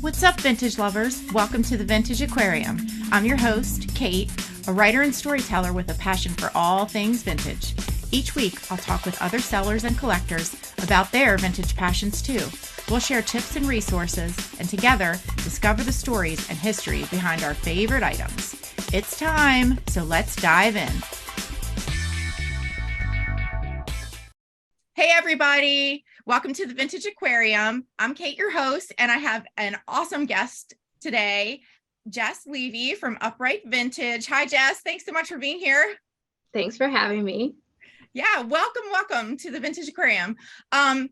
What's up, vintage lovers? Welcome to the Vintage Aquarium. I'm your host, Kate, a writer and storyteller with a passion for all things vintage. Each week, I'll talk with other sellers and collectors about their vintage passions too. We'll share tips and resources, and together, discover the stories and history behind our favorite items. It's time, so let's dive in. Hey, everybody. Welcome to the Vintage Aquarium. I'm Kate, your host, and I have an awesome guest today, Jess Levy from Upright Vintage. Hi, Jess. Thanks so much for being here. Thanks for having me. Yeah, welcome to the Vintage Aquarium. I'll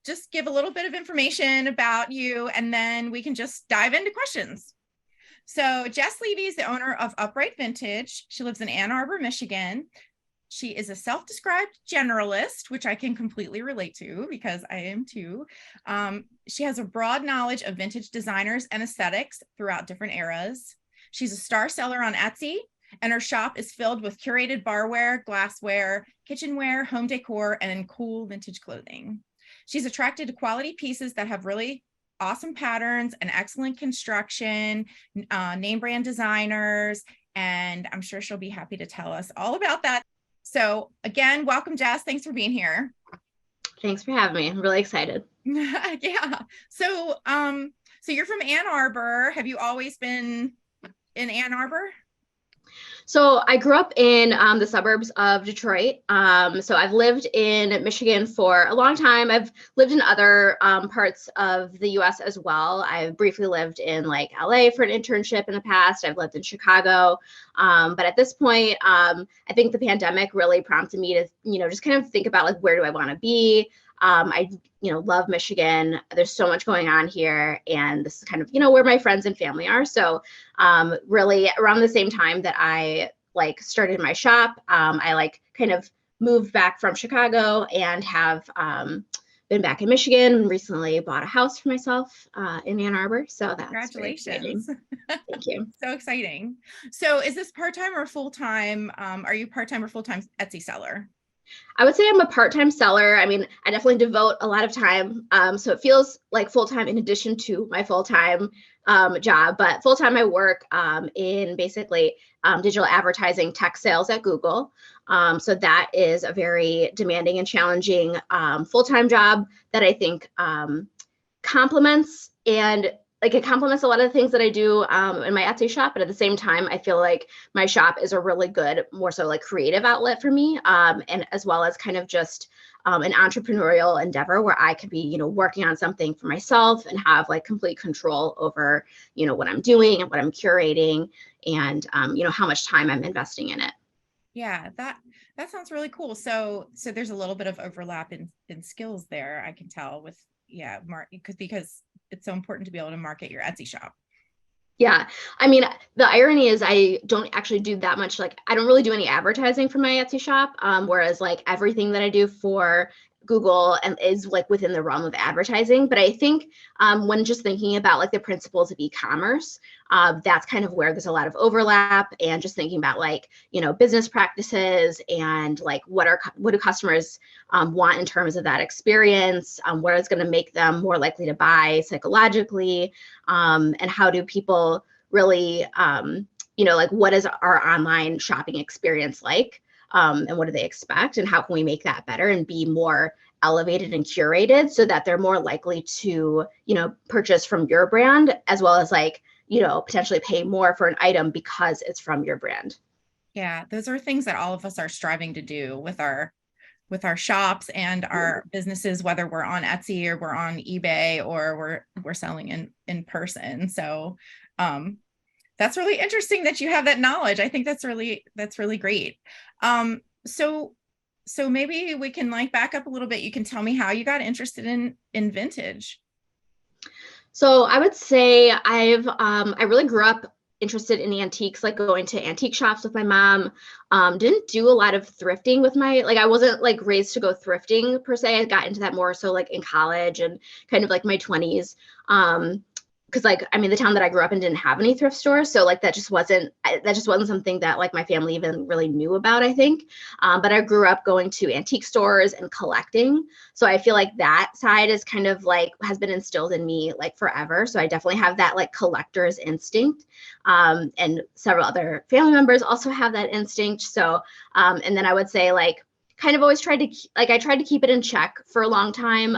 just give a little bit of information about you, and then we can just dive into questions. So Jess Levy is the owner of Upright Vintage. She lives in Ann Arbor, Michigan. She is a self-described generalist, which I can completely relate to because I am too. She has a broad knowledge of vintage designers and aesthetics throughout different eras. She's a star seller on Etsy, and her shop is filled with curated barware, glassware, kitchenware, home decor, and cool vintage clothing. She's attracted to quality pieces that have really awesome patterns and excellent construction, name brand designers, and I'm sure she'll be happy to tell us all about that. So again, welcome, Jess. Thanks for being here. Thanks for having me. I'm really excited. Yeah. So you're from Ann Arbor. Have you always been in Ann Arbor? So I grew up in the suburbs of Detroit. So I've lived in Michigan for a long time. I've lived in other parts of the US as well. I briefly lived in like LA for an internship in the past. I've lived in Chicago. But at this point, I think the pandemic really prompted me to, just kind of think about like, where do I want to be? I love Michigan. There's so much going on here, and this is kind of, where my friends and family are. So really around the same time that I like started my shop, I like kind of moved back from Chicago and have been back in Michigan and recently bought a house for myself in Ann Arbor. So that's Congratulations. Thank you. So exciting. So is this part-time or full-time? Are you part-time or full-time Etsy seller? I would say I'm a part-time seller. I mean, I definitely devote a lot of time. So it feels like full-time in addition to my full-time job, but full-time I work in basically digital advertising tech sales at Google. So that is a very demanding and challenging full-time job that I think complements it complements a lot of the things that I do in my Etsy shop, but at the same time, I feel like my shop is a really good, more so like creative outlet for me, and as well as kind of just an entrepreneurial endeavor where I could be, working on something for myself and have like complete control over, what I'm doing and what I'm curating and, how much time I'm investing in it. Yeah, that sounds really cool. So there's a little bit of overlap in skills there, I can tell with, because it's so important to be able to market your Etsy shop. Yeah. I mean, the irony is I don't actually do that much. Like, I don't really do any advertising for my Etsy shop. Whereas like everything that I do for Google and is like within the realm of advertising. But I think when just thinking about like the principles of e-commerce, that's kind of where there's a lot of overlap, and just thinking about like, business practices and like what do customers want in terms of that experience, what is going to make them more likely to buy psychologically, and how do people really, like what is our online shopping experience like? And what do they expect, and how can we make that better and be more elevated and curated so that they're more likely to, purchase from your brand, as well as like, potentially pay more for an item because it's from your brand. Yeah, those are things that all of us are striving to do with our shops and our businesses, whether we're on Etsy or we're on eBay or we're selling in person. So that's really interesting that you have that knowledge. I think that's really great. So maybe we can like back up a little bit. You can tell me how you got interested in vintage. So I would say I really grew up interested in antiques, like going to antique shops with my mom. Didn't do a lot of thrifting with I wasn't like raised to go thrifting per se. I got into that more so like in college and kind of like my 20s. because like, I mean, the town that I grew up in didn't have any thrift stores. So like, that just wasn't something that like my family even really knew about, I think. But I grew up going to antique stores and collecting. So I feel like that side is kind of like, has been instilled in me like forever. So I definitely have that like collector's instinct. And several other family members also have that instinct. So, and then I would say like, kind of always tried to I tried to keep it in check for a long time.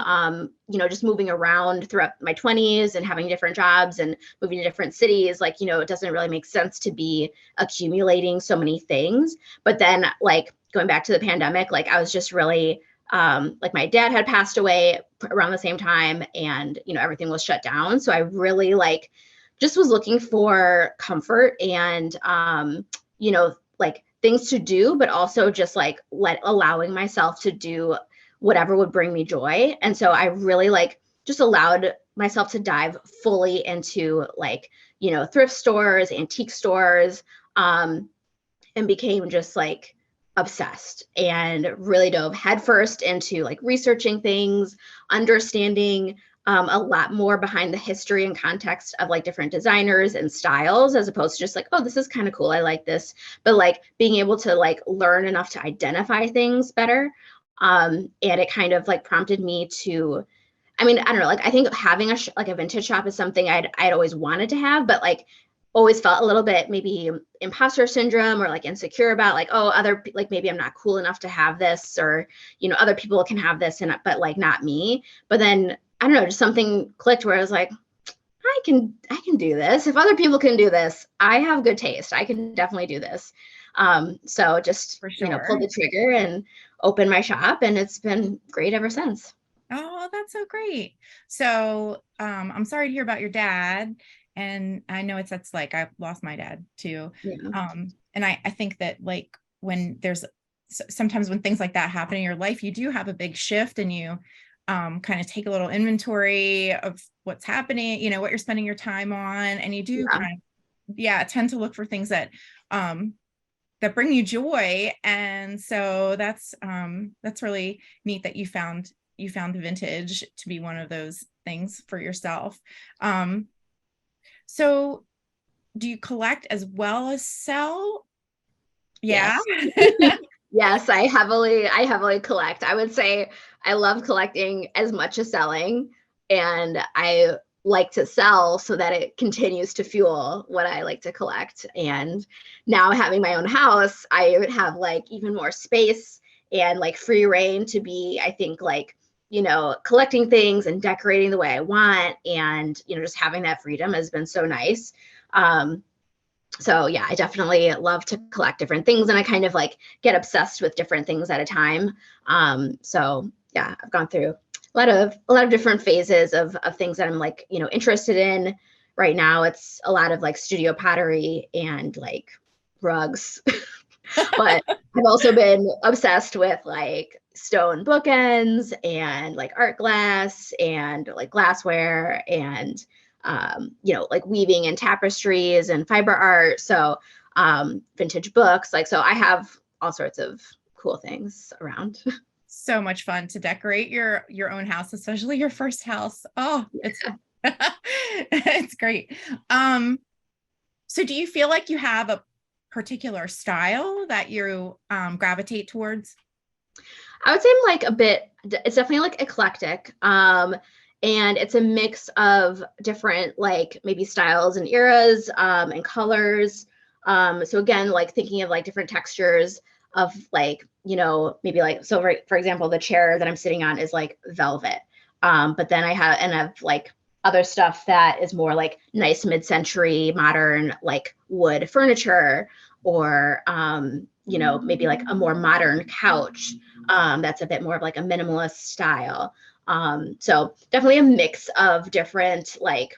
Just moving around throughout my 20s and having different jobs and moving to different cities, like, it doesn't really make sense to be accumulating so many things. But then like going back to the pandemic, like I was just really like my dad had passed away around the same time, and everything was shut down. So I really like just was looking for comfort and like things to do, but also just like allowing myself to do whatever would bring me joy. And so I really like just allowed myself to dive fully into like, thrift stores, antique stores, and became just like obsessed and really dove headfirst into like researching things, understanding a lot more behind the history and context of like different designers and styles, as opposed to just like, oh, this is kind of cool, I like this, but like being able to like learn enough to identify things better. And it kind of like prompted me to, I mean, I don't know, like I think having like a vintage shop is something I'd always wanted to have, but like always felt a little bit maybe imposter syndrome or like insecure about like, oh, like maybe I'm not cool enough to have this, or other people can have this and but like not me. But then I don't know, just something clicked where I was like, I can do this. If other people can do this, I have good taste. I can definitely do this. So just, For sure. pull the trigger and open my shop, and it's been great ever since. Oh, that's so great. So I'm sorry to hear about your dad. And I know that's like, I lost my dad too. Yeah. And I think that like when there's sometimes when things like that happen in your life, you do have a big shift, and you kind of take a little inventory of what's happening, what you're spending your time on. And you do kind of, tend to look for things that bring you joy. And so that's really neat that you found the vintage to be one of those things for yourself. So do you collect as well as sell? Yeah. Yes. Yes, I heavily collect. I would say I love collecting as much as selling, and I like to sell so that it continues to fuel what I like to collect. And now having my own house, I would have like even more space and like free reign to be, I think, like, collecting things and decorating the way I want. And, just having that freedom has been so nice. So yeah, I definitely love to collect different things, and I kind of like get obsessed with different things at a time. So yeah, I've gone through a lot of different phases of things that I'm like, interested in. Right now, it's a lot of like studio pottery and like rugs, but I've also been obsessed with like stone bookends and like art glass and like glassware and like weaving and tapestries and fiber art. So vintage books, like, so I have all sorts of cool things around. So much fun to decorate your own house, especially your first house. Oh, it's it's great. So do you feel like you have a particular style that you gravitate towards? I would say I'm like it's definitely like eclectic. And it's a mix of different like maybe styles and eras and colors. So again, like thinking of like different textures of like, maybe like, so for example, the chair that I'm sitting on is like velvet. But then I have like other stuff that is more like nice mid-century modern like wood furniture, or maybe like a more modern couch that's a bit more of like a minimalist style. So definitely a mix of different like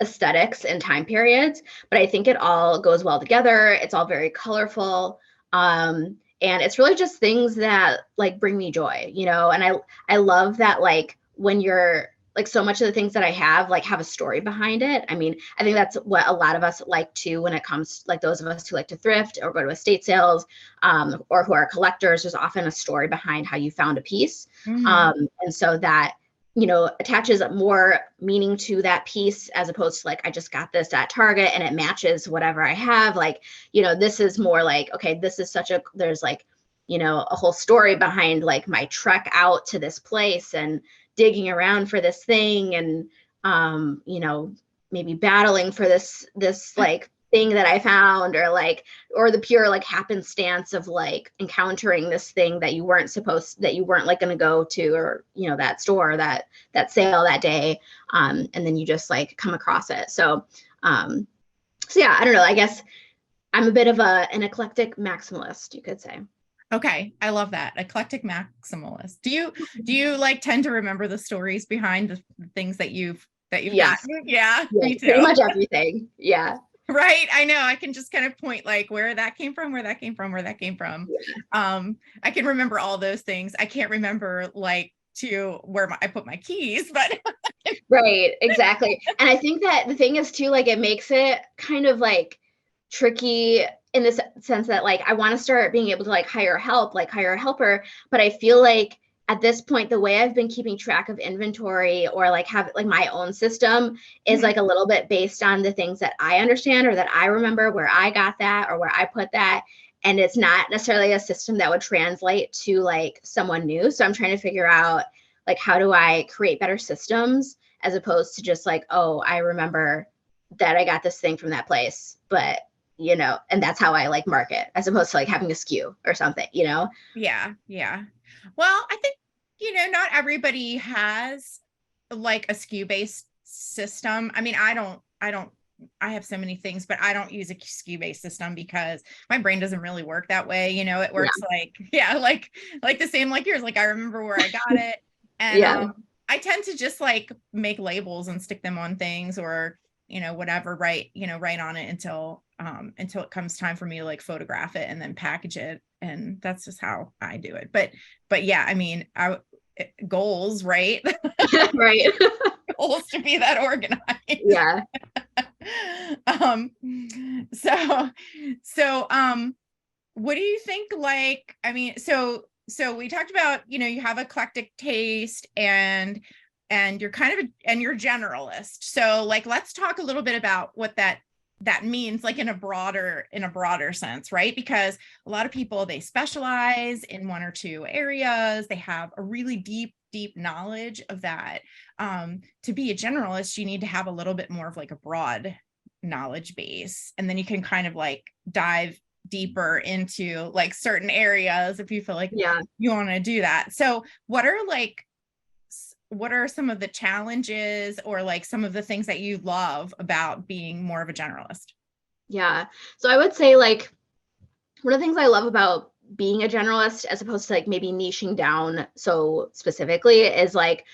aesthetics and time periods, but I think it all goes well together. It's all very colorful. And it's really just things that like bring me joy, and I love that like when you're like, so much of the things that I have like have a story behind it. I mean, I think that's what a lot of us like to, when it comes like those of us who like to thrift or go to estate sales, or who are collectors, there's often a story behind how you found a piece. Mm-hmm. And so that attaches more meaning to that piece as opposed to like, I just got this at Target and it matches whatever I have. Like, this is more like, okay, this is there's like, a whole story behind like my trek out to this place and digging around for this thing and, maybe battling for this like thing that I found, or the pure like happenstance of like encountering this thing that you weren't like going to go to, or that store, that sale that day, and then you just like come across it. So yeah, I don't know, I guess I'm a bit of an eclectic maximalist, you could say. Okay, I love that, eclectic maximalist. Do you like tend to remember the stories behind the things that you've yes. gotten? Yeah, me too. Pretty much everything. Yeah. Right. I know. I can just kind of point like where that came from. Yeah. I can remember all those things. I can't remember like to where I put my keys, but right, exactly. And I think that the thing is too, like it makes it kind of like tricky in this sense that like I want to start being able to like hire a helper, but I feel like at this point, the way I've been keeping track of inventory or like have like my own system is like a little bit based on the things that I understand or that I remember where I got that or where I put that. And it's not necessarily a system that would translate to like someone new. So I'm trying to figure out like, how do I create better systems as opposed to just like, oh, I remember that I got this thing from that place, but and that's how I like mark it as opposed to like having a SKU or something, Yeah. Yeah. Well, I think, not everybody has like a SKU based system. I mean, I have so many things, but I don't use a SKU based system because my brain doesn't really work that way. It works like the same like yours. Like I remember where I got it. And I tend to just like make labels and stick them on things or, whatever, write on it until it comes time for me to like photograph it and then package it. And that's just how I do it. But yeah, I mean, goals, right? Right. Goals to be that organized. Yeah. So what do you think? Like, I mean, so we talked about, you have eclectic taste and you're kind of and you're generalist. So like, let's talk a little bit about what that means, like in a broader sense, right? Because a lot of people, they specialize in one or two areas. They have a really deep knowledge of that. To be a generalist, you need to have a little bit more of like a broad knowledge base. And then you can kind of like dive deeper into like certain areas if you feel like you want to do that. So what are some of the challenges or like some of the things that you love about being more of a generalist? Yeah. So I would say like one of the things I love about being a generalist as opposed to like maybe niching down so specifically is like,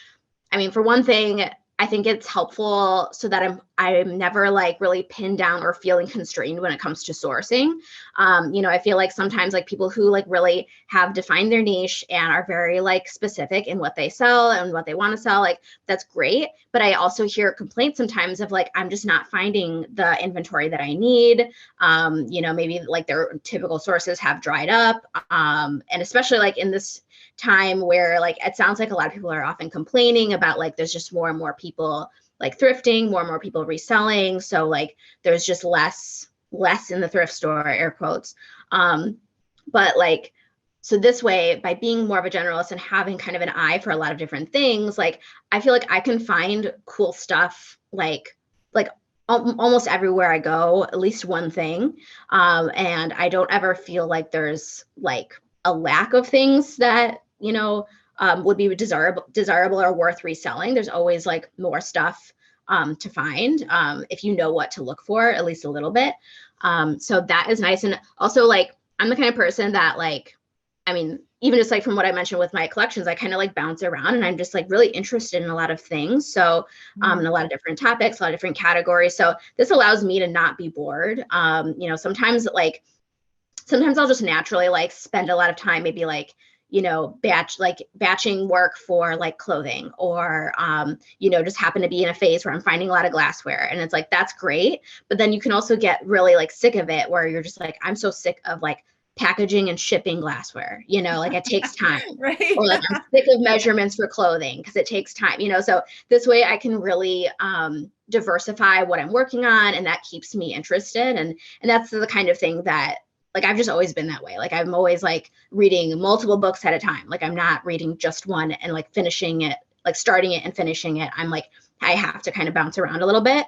I mean, for one thing, I think it's helpful so that I'm never like really pinned down or feeling constrained when it comes to sourcing. I feel like sometimes like people who like really have defined their niche and are very like specific in what they sell and what they want to sell, like that's great. But I also hear complaints sometimes of like, I'm just not finding the inventory that I need. Maybe like their typical sources have dried up. And especially like in this time where like it sounds like a lot of people are often complaining about like there's just more and more people like thrifting, more and more people reselling, so like there's just less in the thrift store, air quotes. But like, so this way, by being more of a generalist and having kind of an eye for a lot of different things, like I feel like I can find cool stuff like almost everywhere I go, at least one thing. And I don't ever feel like there's like a lack of things that, would be desirable or worth reselling. There's always like more stuff to find if you know what to look for, at least a little bit. So that is nice. And also like, I'm the kind of person that like, I mean, even just like from what I mentioned with my collections, I kind of like bounce around and I'm just like really interested in a lot of things. So in a lot of different topics, a lot of different categories. So this allows me to not be bored. Sometimes I'll just naturally like spend a lot of time, maybe like, batching work for like clothing or, just happen to be in a phase where I'm finding a lot of glassware and it's like, that's great. But then you can also get really like sick of it where you're just like, I'm so sick of like packaging and shipping glassware, like it takes time. Right. Or like I'm sick of measurements for clothing because it takes time, so this way I can really diversify what I'm working on, and that keeps me interested. And that's the kind of thing that, like, I've just always been that way. Like, I'm always like reading multiple books at a time. Like, I'm not reading just one and like finishing it, like starting it and finishing it. I'm like, I have to kind of bounce around a little bit.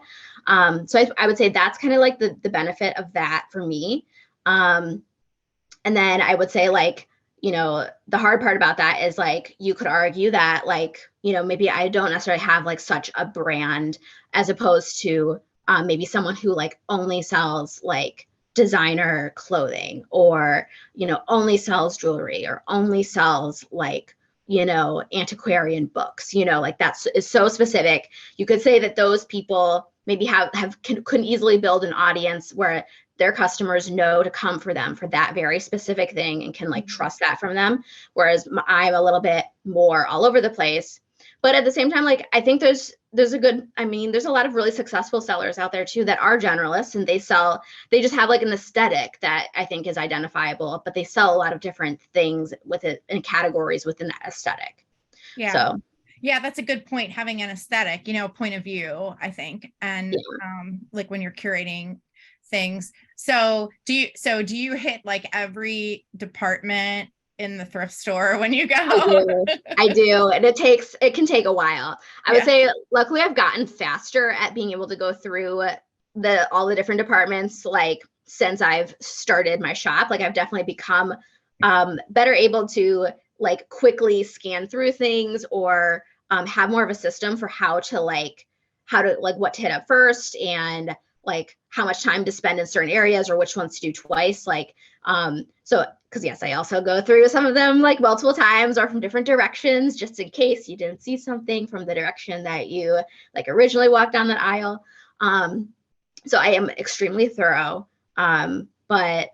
So I would say that's kind of like the benefit of that for me. And then I would say, like, the hard part about that is, like, you could argue that, like, maybe I don't necessarily have like such a brand as opposed to maybe someone who like only sells like designer clothing, or, only sells jewelry, or only sells like, antiquarian books, like is so specific. You could say that those people maybe couldn't easily build an audience where their customers know to come for them for that very specific thing and can like trust that from them. Whereas I'm a little bit more all over the place. But at the same time, like, I think there's a lot of really successful sellers out there too that are generalists, and they just have like an aesthetic that I think is identifiable, but they sell a lot of different things with it in categories within that aesthetic. Yeah. So yeah, that's a good point. Having an aesthetic, point of view, I think. And like when you're curating things. So do you hit like every department in the thrift store when you go? I do. And it can take a while. I would say, luckily, I've gotten faster at being able to go through all the different departments, like, since I've started my shop. Like, I've definitely become better able to like quickly scan through things, or have more of a system for how to what to hit up first, and like how much time to spend in certain areas, or which ones to do twice. Like, so, because yes, I also go through some of them like multiple times or from different directions, just in case you didn't see something from the direction that you like originally walked down that aisle. So I am extremely thorough, but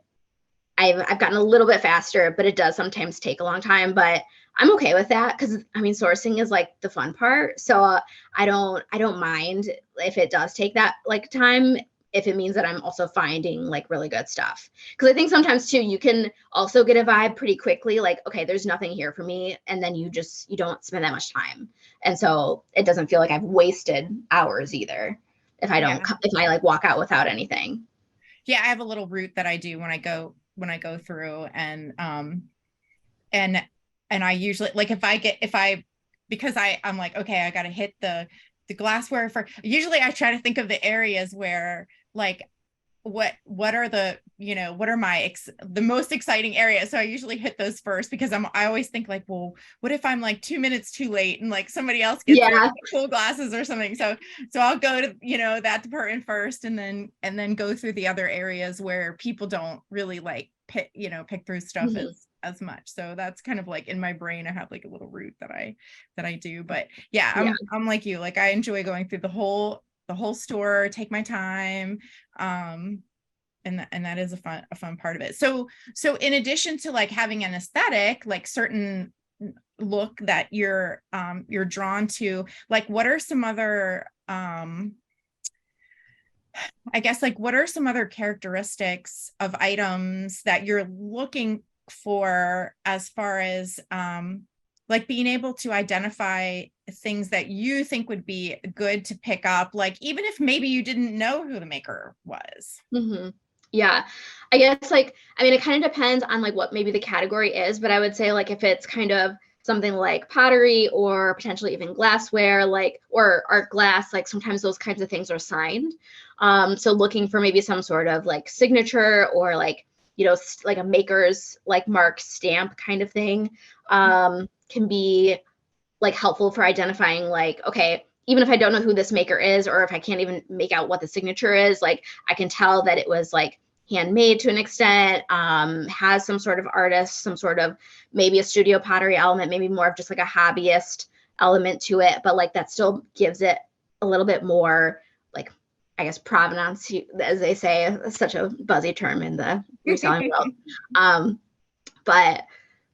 I've gotten a little bit faster, but it does sometimes take a long time. But I'm okay with that, because sourcing is like the fun part. So I don't mind if it does take that like time, if it means that I'm also finding like really good stuff. Because I think sometimes too, you can also get a vibe pretty quickly, like, okay, there's nothing here for me, and then you don't spend that much time, and so it doesn't feel like I've wasted hours either if I like walk out without anything. Yeah, I have a little route that I do when I go through, and I usually, like, because I'm like, okay, I got to hit the glassware for. Usually I try to think of the areas where, like, what are the, what are the most exciting areas. So I usually hit those first, because I always think like, well, what if I'm like 2 minutes too late and like somebody else gets like, cool glasses or something. So I'll go to, that department first, and then go through the other areas where people don't really like pick through stuff as much. So that's kind of like in my brain, I have like a little route that I do. But I'm like you, like, I enjoy going through the whole store, take my time. And that is a fun part of it. So in addition to like having an aesthetic, like certain look that you're drawn to, like, what are some other I guess, like, what are some other characteristics of items that you're looking for, as far as like being able to identify things that you think would be good to pick up, like, even if maybe you didn't know who the maker was? Yeah, I guess, like, it kind of depends on like what maybe the category is, but I would say, like, if it's kind of something like pottery, or potentially even glassware, like, or art glass, like, sometimes those kinds of things are signed. So looking for maybe some sort of like signature, or like, like a maker's like mark stamp kind of thing, can be like helpful for identifying, like, okay, even if I don't know who this maker is, or if I can't even make out what the signature is, like, I can tell that it was like handmade to an extent, has some sort of artist, some sort of maybe a studio pottery element, maybe more of just like a hobbyist element to it, but like that still gives it a little bit more, like, I guess, provenance, as they say, such a buzzy term in the reselling world. But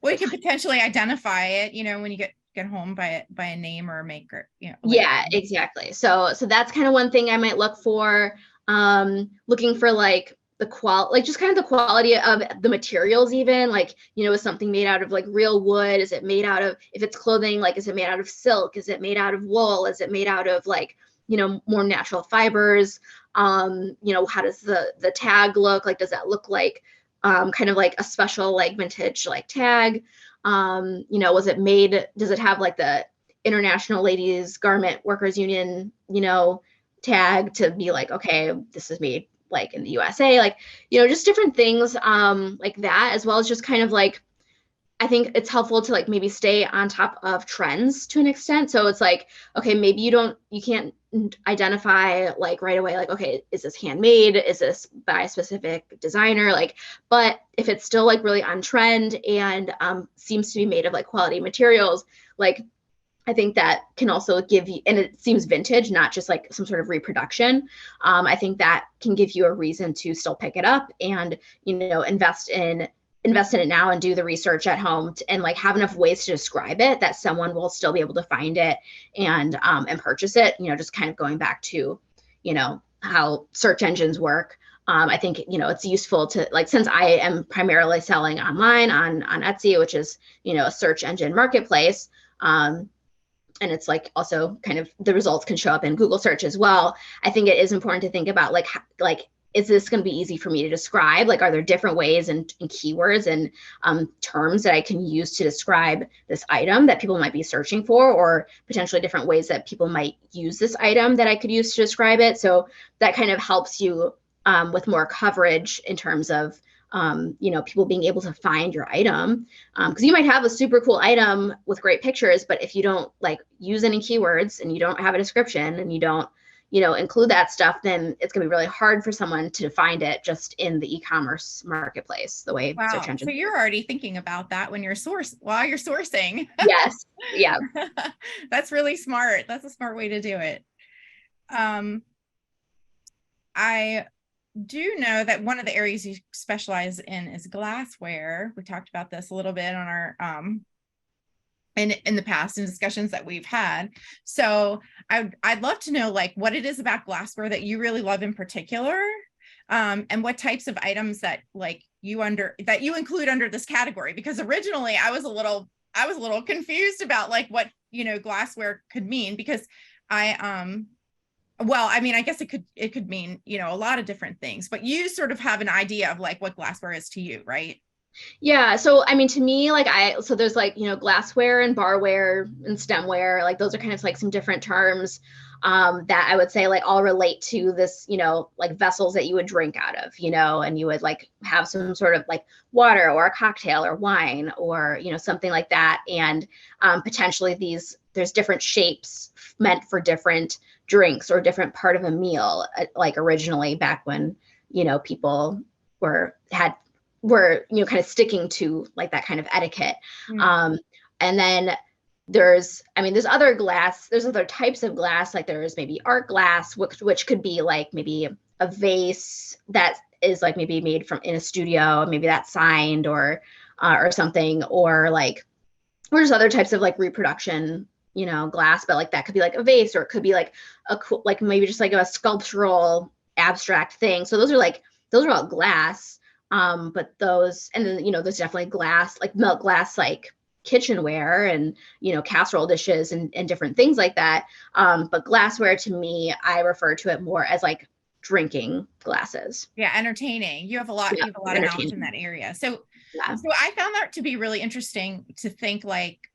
well, you can potentially identify it, when you get home by a name or a maker, like, yeah, exactly. So that's kind of one thing I might look for. Looking for like like just kind of the quality of the materials, even like, you know, is something made out of like real wood? Is it made out of, if it's clothing, like, is it made out of silk? Is it made out of wool? Is it made out of like, you know, more natural fibers? You know, how does the tag look? Like, does that look like kind of like a special like vintage like tag? You know, was it made, does it have like the International Ladies Garment Workers Union, you know, tag to be like, okay, this is made like in the USA, like, you know, just different things like that, as well as just kind of like, I think it's helpful to like maybe stay on top of trends to an extent. So it's like, okay, maybe you can't identify like right away, like, okay, is this handmade? Is this by a specific designer? Like, but if it's still like really on trend and seems to be made of like quality materials, like, I think that can also give you, and it seems vintage, not just like some sort of reproduction. I think that can give you a reason to still pick it up and, you know, invest in it now and do the research at home and like have enough ways to describe it that someone will still be able to find it and purchase it. You know, just kind of going back to, you know, how search engines work. I think, you know, it's useful to like, since I am primarily selling online on Etsy, which is, you know, a search engine marketplace. And it's like also kind of the results can show up in Google search as well. I think it is important to think about like, is this going to be easy for me to describe? Like, are there different ways and keywords and terms that I can use to describe this item that people might be searching for, or potentially different ways that people might use this item that I could use to describe it? So that kind of helps you with more coverage in terms of you know, people being able to find your item, because you might have a super cool item with great pictures, but if you don't like use any keywords and you don't have a description and you don't, you know, include that stuff, then it's going to be really hard for someone to find it just in the e-commerce marketplace, the way search engines. So you're already thinking about that when you're while you're sourcing. Yes. Yeah. That's really smart. That's a smart way to do it. I do know that one of the areas you specialize in is glassware. We talked about this a little bit on our in the past in discussions that we've had. So I'd love to know like what it is about glassware that you really love in particular, and what types of items that like you include under this category, because originally I was a little confused about like what, you know, glassware could mean, because well, I mean, I guess it could mean, you know, a lot of different things, but you sort of have an idea of like what glassware is to you, right? Yeah. So, I mean, to me, like so there's like, you know, glassware and barware and stemware, like those are kind of like some different terms that I would say like all relate to this, you know, like vessels that you would drink out of, you know, and you would like have some sort of like water or a cocktail or wine or, you know, something like that. And potentially there's different shapes meant for different drinks or different part of a meal, like originally back when, you know, people were, you know, kind of sticking to like that kind of etiquette. And then there's other types of glass, like there's maybe art glass, which could be like maybe a vase that is like maybe made from in a studio, maybe that's signed or something, or just other types of like reproduction, you know, glass, but like that could be like a vase, or it could be like a cool, like maybe just like a sculptural abstract thing. So those are all glass. But those, and then, you know, there's definitely glass, like milk glass, like kitchenware and, you know, casserole dishes and different things like that. But glassware, to me, I refer to it more as like drinking glasses. Yeah. Entertaining. You have a lot of knowledge in that area. So I found that to be really interesting to think like,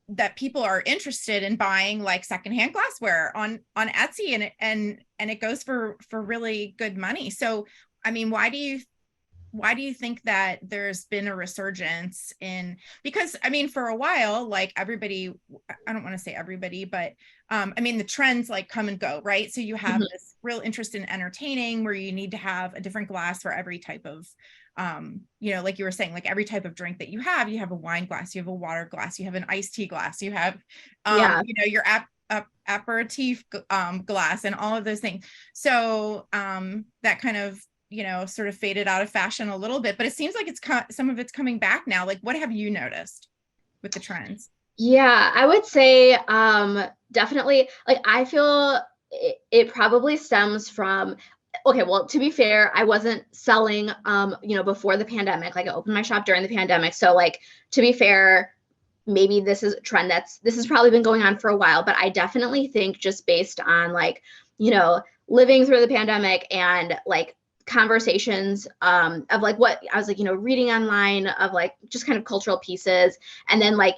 that people are interested in buying like secondhand glassware on Etsy, and it goes for really good money. So, I mean, why do you think that there's been a resurgence in, because I mean, for a while, like everybody, I don't want to say everybody, but I mean, the trends like come and go, right? So you have this real interest in entertaining where you need to have a different glass for every type of, you know, like you were saying, like every type of drink that you have a wine glass, you have a water glass, you have an iced tea glass, you have, you know, your aperitif glass and all of those things. So that kind of, you know, sort of faded out of fashion a little bit, but it seems like some of it's coming back now. Like, what have you noticed with the trends? Yeah, I would say definitely, like I feel it probably stems from, okay, well, to be fair, I wasn't selling, before the pandemic. Like I opened my shop during the pandemic. So like, to be fair, maybe this is a trend this has probably been going on for a while, but I definitely think just based on like, living through the pandemic and like conversations of like what I was like, reading online of like just kind of cultural pieces. And then like,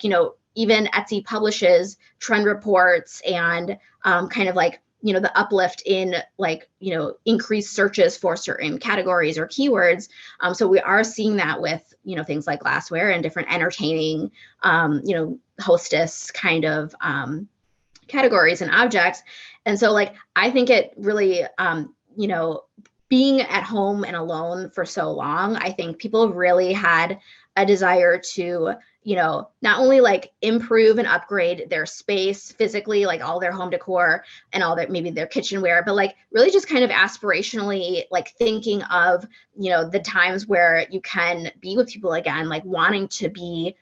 even Etsy publishes trend reports and kind of like, the uplift in like, increased searches for certain categories or keywords. So we are seeing that with, things like glassware and different entertaining, hostess kind of categories and objects. And so like, I think it really, being at home and alone for so long, I think people really had a desire to, not only like improve and upgrade their space physically, like all their home decor and all their, maybe their kitchenware, but like really just kind of aspirationally, like thinking of, the times where you can be with people again, like wanting to be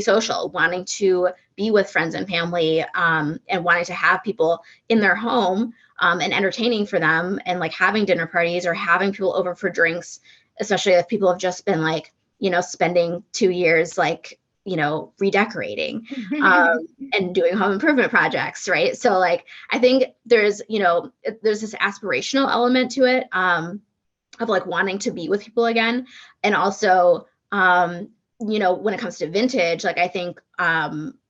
social, wanting to be with friends and family, and wanting to have people in their home, and entertaining for them, and like having dinner parties or having people over for drinks, especially if people have just been like, spending 2 years, like, redecorating, and doing home improvement projects. Right. So like, I think there's this aspirational element to it, of like wanting to be with people again. And also, when it comes to vintage, like I think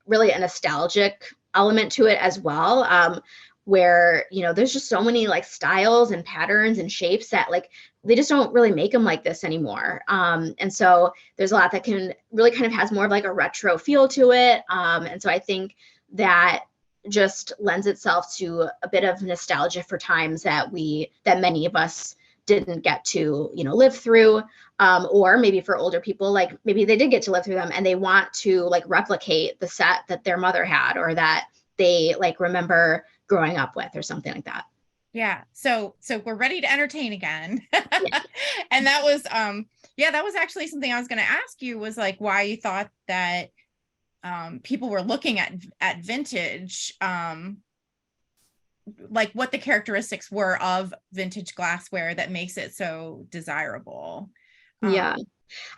really a nostalgic element to it as well, where, there's just so many like styles and patterns and shapes that like, they just don't really make them like this anymore. And so there's a lot that can really kind of has more of like a retro feel to it. And so I think that just lends itself to a bit of nostalgia for times that many of us didn't get to, live through, or maybe for older people, like maybe they did get to live through them and they want to like replicate the set that their mother had or that they like remember growing up with or something like that. Yeah. So we're ready to entertain again. Yeah. And that was, that was actually something I was going to ask you, was like why you thought that people were looking at vintage, like what the characteristics were of vintage glassware that makes it so desirable. Yeah.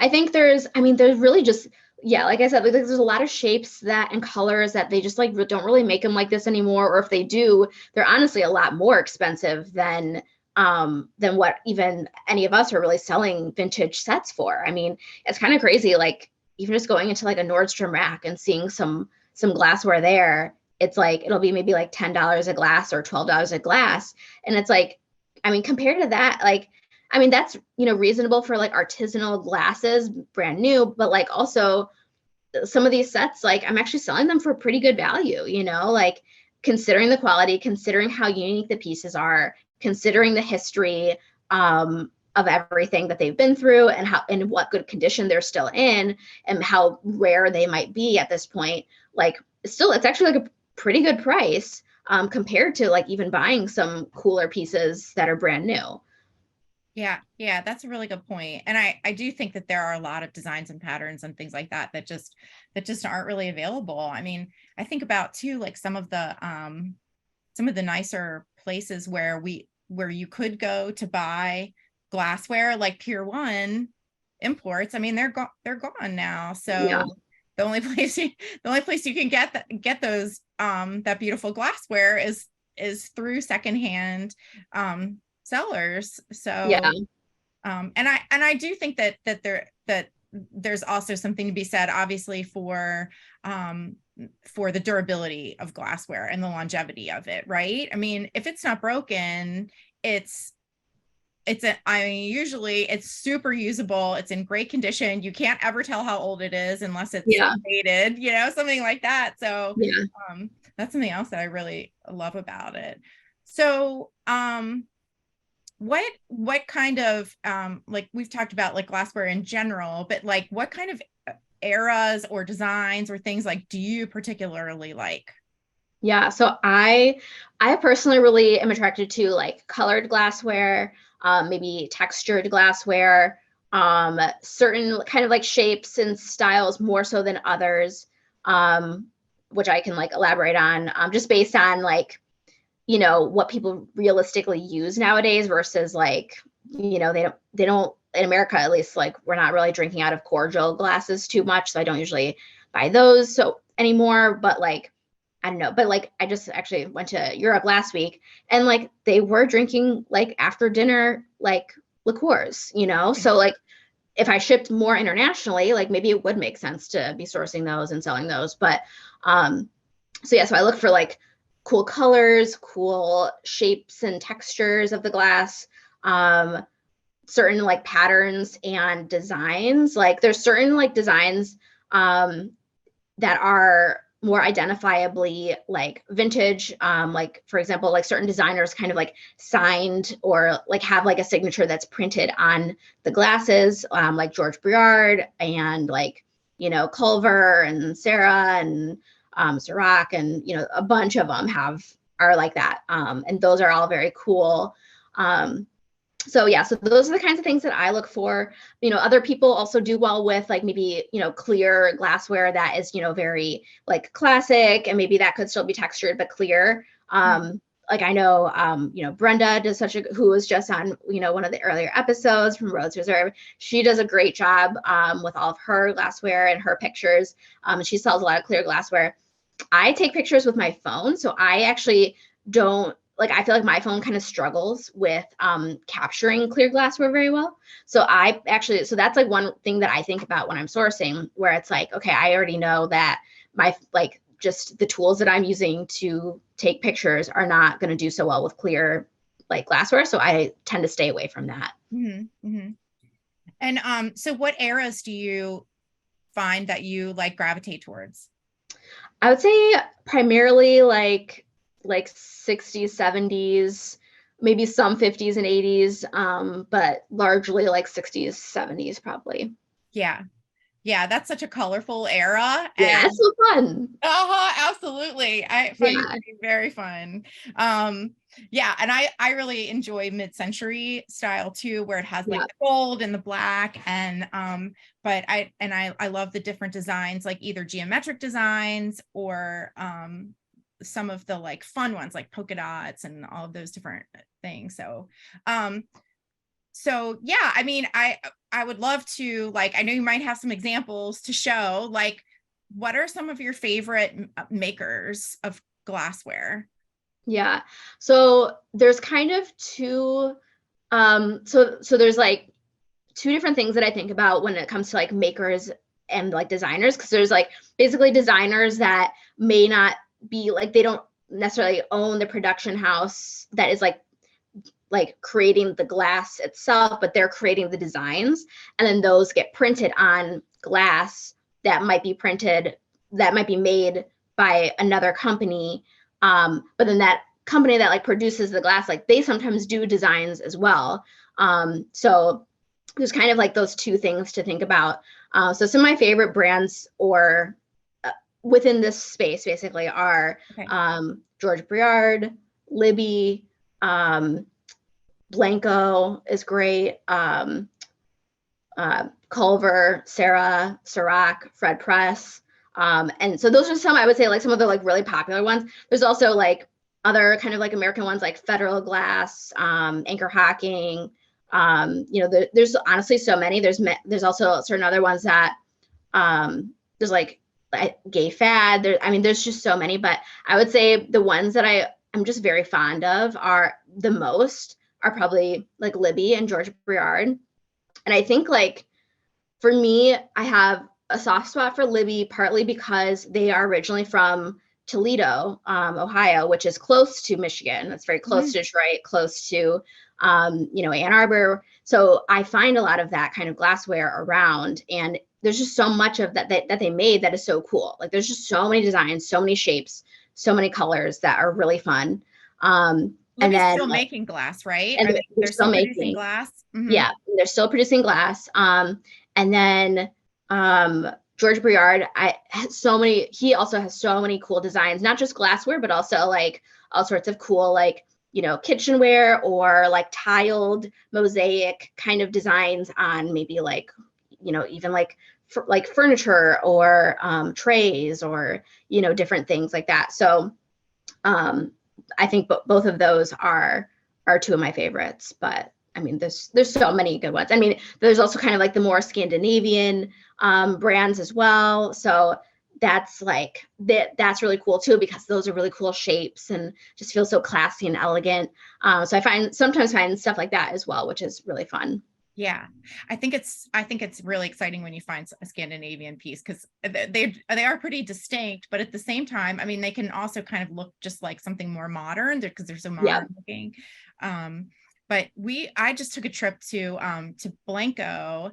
I think there's really just, like I said, like there's a lot of shapes that and colors that they just like don't really make them like this anymore. Or if they do, they're honestly a lot more expensive than what even any of us are really selling vintage sets for. I mean, it's kind of crazy. Like even just going into like a Nordstrom rack and seeing some glassware there, it's like, it'll be maybe like $10 a glass or $12 a glass. And it's like, I mean, compared to that, like, I mean, that's, reasonable for like artisanal glasses, brand new, but like also some of these sets, like I'm actually selling them for pretty good value, like considering the quality, considering how unique the pieces are, considering the history, of everything that they've been through and how, and what good condition they're still in and how rare they might be at this point. Like still, it's actually like a pretty good price, compared to like even buying some cooler pieces that are brand new. Yeah, that's a really good point. And I do think that there are a lot of designs and patterns and things like that that just aren't really available. I mean, I think about too, like some of the nicer places where you could go to buy glassware, like Pier 1 imports. I mean, they're gone now. So Yeah. the only place you can get those that beautiful glassware is through secondhand sellers. So Yeah. and I do think that there's also something to be said, obviously, for the durability of glassware and the longevity of it, right? I mean, if it's not broken, usually it's super usable. It's in great condition. You can't ever tell how old it is unless it's dated, something like that. So that's something else that I really love about it. So, what kind of like we've talked about like glassware in general, but like what kind of eras or designs or things like do you particularly like? Yeah, so I personally really am attracted to like colored glassware, maybe textured glassware, certain kind of like shapes and styles more so than others, which I can like elaborate on, just based on like you know, what people realistically use nowadays versus like, you know, they don't in America, at least, like we're not really drinking out of cordial glasses too much. So I don't usually buy those so anymore, but like, I don't know, but like I just actually went to Europe last week and like they were drinking like after dinner, like liqueurs, you know? So like if I shipped more internationally, like maybe it would make sense to be sourcing those and selling those. But so yeah, so I look for like cool colors, cool shapes and textures of the glass, certain like patterns and designs. Like there's certain like designs that are more identifiably like vintage, like for example, like certain designers kind of like signed or like have like a signature that's printed on the glasses, like George Briard and like, you know, Culver and Sarah and Ciroc, and you know, a bunch of them are like that, and those are all very cool. So yeah, so those are the kinds of things that I look for. You know, other people also do well with like maybe, you know, clear glassware that is, you know, very like classic, and maybe that could still be textured but clear. Like I know, you know, Brenda does who was just on, you know, one of the earlier episodes from Rhodes Reserve. She does a great job with all of her glassware and her pictures. She sells a lot of clear glassware. I take pictures with my phone, so I actually don't like, I feel like my phone kind of struggles with capturing clear glassware very well. So that's like one thing that I think about when I'm sourcing, where it's like, okay, I already know that my, like, just the tools that I'm using to take pictures are not going to do so well with clear like glassware. So I tend to stay away from that. And so what eras do you find that you like gravitate towards? I would say primarily like 60s, 70s, maybe some 50s and 80s, but largely like 60s, 70s probably. Yeah, that's such a colorful era. Yeah, it's so fun. Absolutely. I find it to be very fun. Yeah, and I really enjoy mid-century style too, where it has like the gold and the black, and but I love the different designs, like either geometric designs or some of the like fun ones like polka dots and all of those different things. So yeah, I mean, I would love to, like, I know you might have some examples to show, like, what are some of your favorite makers of glassware? Yeah. So there's kind of two, so there's like two different things that I think about when it comes to like makers and like designers, because there's like basically designers that may not be like, they don't necessarily own the production house that is like creating the glass itself, but they're creating the designs, and then those get printed on glass that might be made by another company, but then that company that like produces the glass, like they sometimes do designs as well. So there's kind of like those two things to think about. So some of my favorite brands or within this space basically are George Briard, Libby, Blanco is great. Culver, Sarah, Ciroc, Fred Press. And so those are some, I would say, like some of the like really popular ones. There's also like other kind of like American ones like Federal Glass, Anchor Hocking. You know, there's honestly so many. There's also certain other ones that there's like Gay Fad. There's just so many, but I would say the ones that I'm just very fond of are probably like Libby and George Briard. And I think like for me, I have a soft spot for Libby, partly because they are originally from Toledo, Ohio, which is close to Michigan. It's very close to Detroit, close to, you know, Ann Arbor. So I find a lot of that kind of glassware around, and there's just so much of that they made that is so cool. Like there's just so many designs, so many shapes, so many colors that are really fun. And then still making glass, right? And they're still producing glass. Yeah, they're still producing glass. And then George Briard, he also has so many cool designs, not just glassware, but also like all sorts of cool, like, you know, kitchenware or like tiled mosaic kind of designs on maybe like, you know, even like furniture or trays or, you know, different things like that. So I think both of those are two of my favorites, but I mean, there's so many good ones. I mean, there's also kind of like the more Scandinavian brands as well. So that's like that's really cool too, because those are really cool shapes and just feel so classy and elegant. So I sometimes find stuff like that as well, which is really fun. Yeah, I think it's really exciting when you find a Scandinavian piece, because they are pretty distinct, but at the same time, I mean, they can also kind of look just like something more modern because they're so modern looking. But I just took a trip to Blanco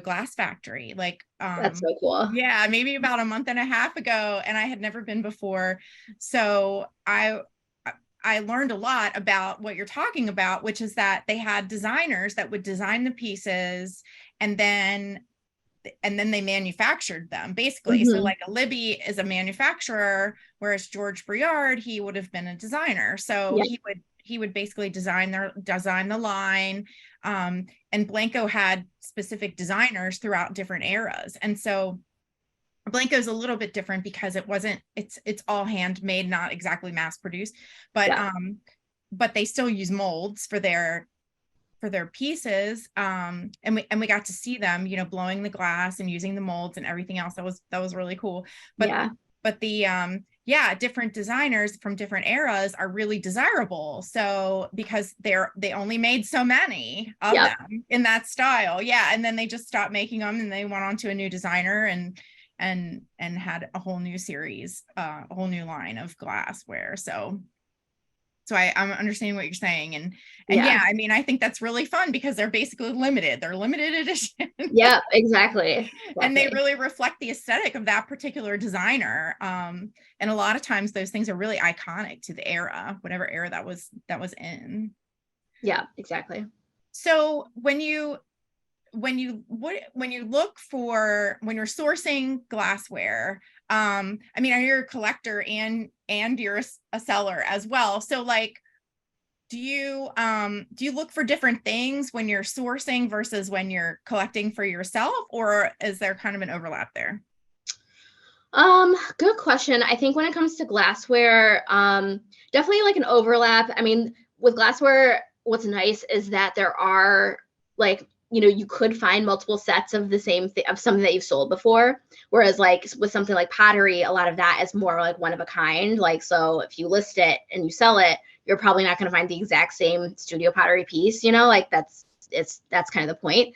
Glass Factory, like That's so cool. yeah, maybe about a month and a half ago, and I had never been before. So I learned a lot about what you're talking about, which is that they had designers that would design the pieces, and then they manufactured them basically. So like a Libby is a manufacturer, whereas George Briard, he would have been a designer. So he would basically design the line. And Blanco had specific designers throughout different eras. And so Blanco's a little bit different because it's all handmade, not exactly mass produced, but they still use molds for their pieces. And we got to see them, you know, blowing the glass and using the molds and everything else. That was really cool. But the different designers from different eras are really desirable. So because they only made so many of them in that style. Yeah. And then they just stopped making them, and they went on to a new designer and had a whole new series, a whole new line of glassware. So I'm understanding what you're saying. And yeah, I mean, I think that's really fun because they're basically limited. They're limited edition. Yeah, exactly. And they really reflect the aesthetic of that particular designer. And a lot of times those things are really iconic to the era, whatever era that was in. Yeah, exactly. So when you're sourcing glassware, I mean, you're a collector and you're a seller as well. So like, do you look for different things when you're sourcing versus when you're collecting for yourself, or is there kind of an overlap there? Good question. I think when it comes to glassware, definitely like an overlap. I mean, with glassware, what's nice is that there are like, you know, you could find multiple sets of the same thing, of something that you've sold before. Whereas like with something like pottery, a lot of that is more like one of a kind. Like, so if you list it and you sell it, you're probably not going to find the exact same studio pottery piece, you know, like that's kind of the point.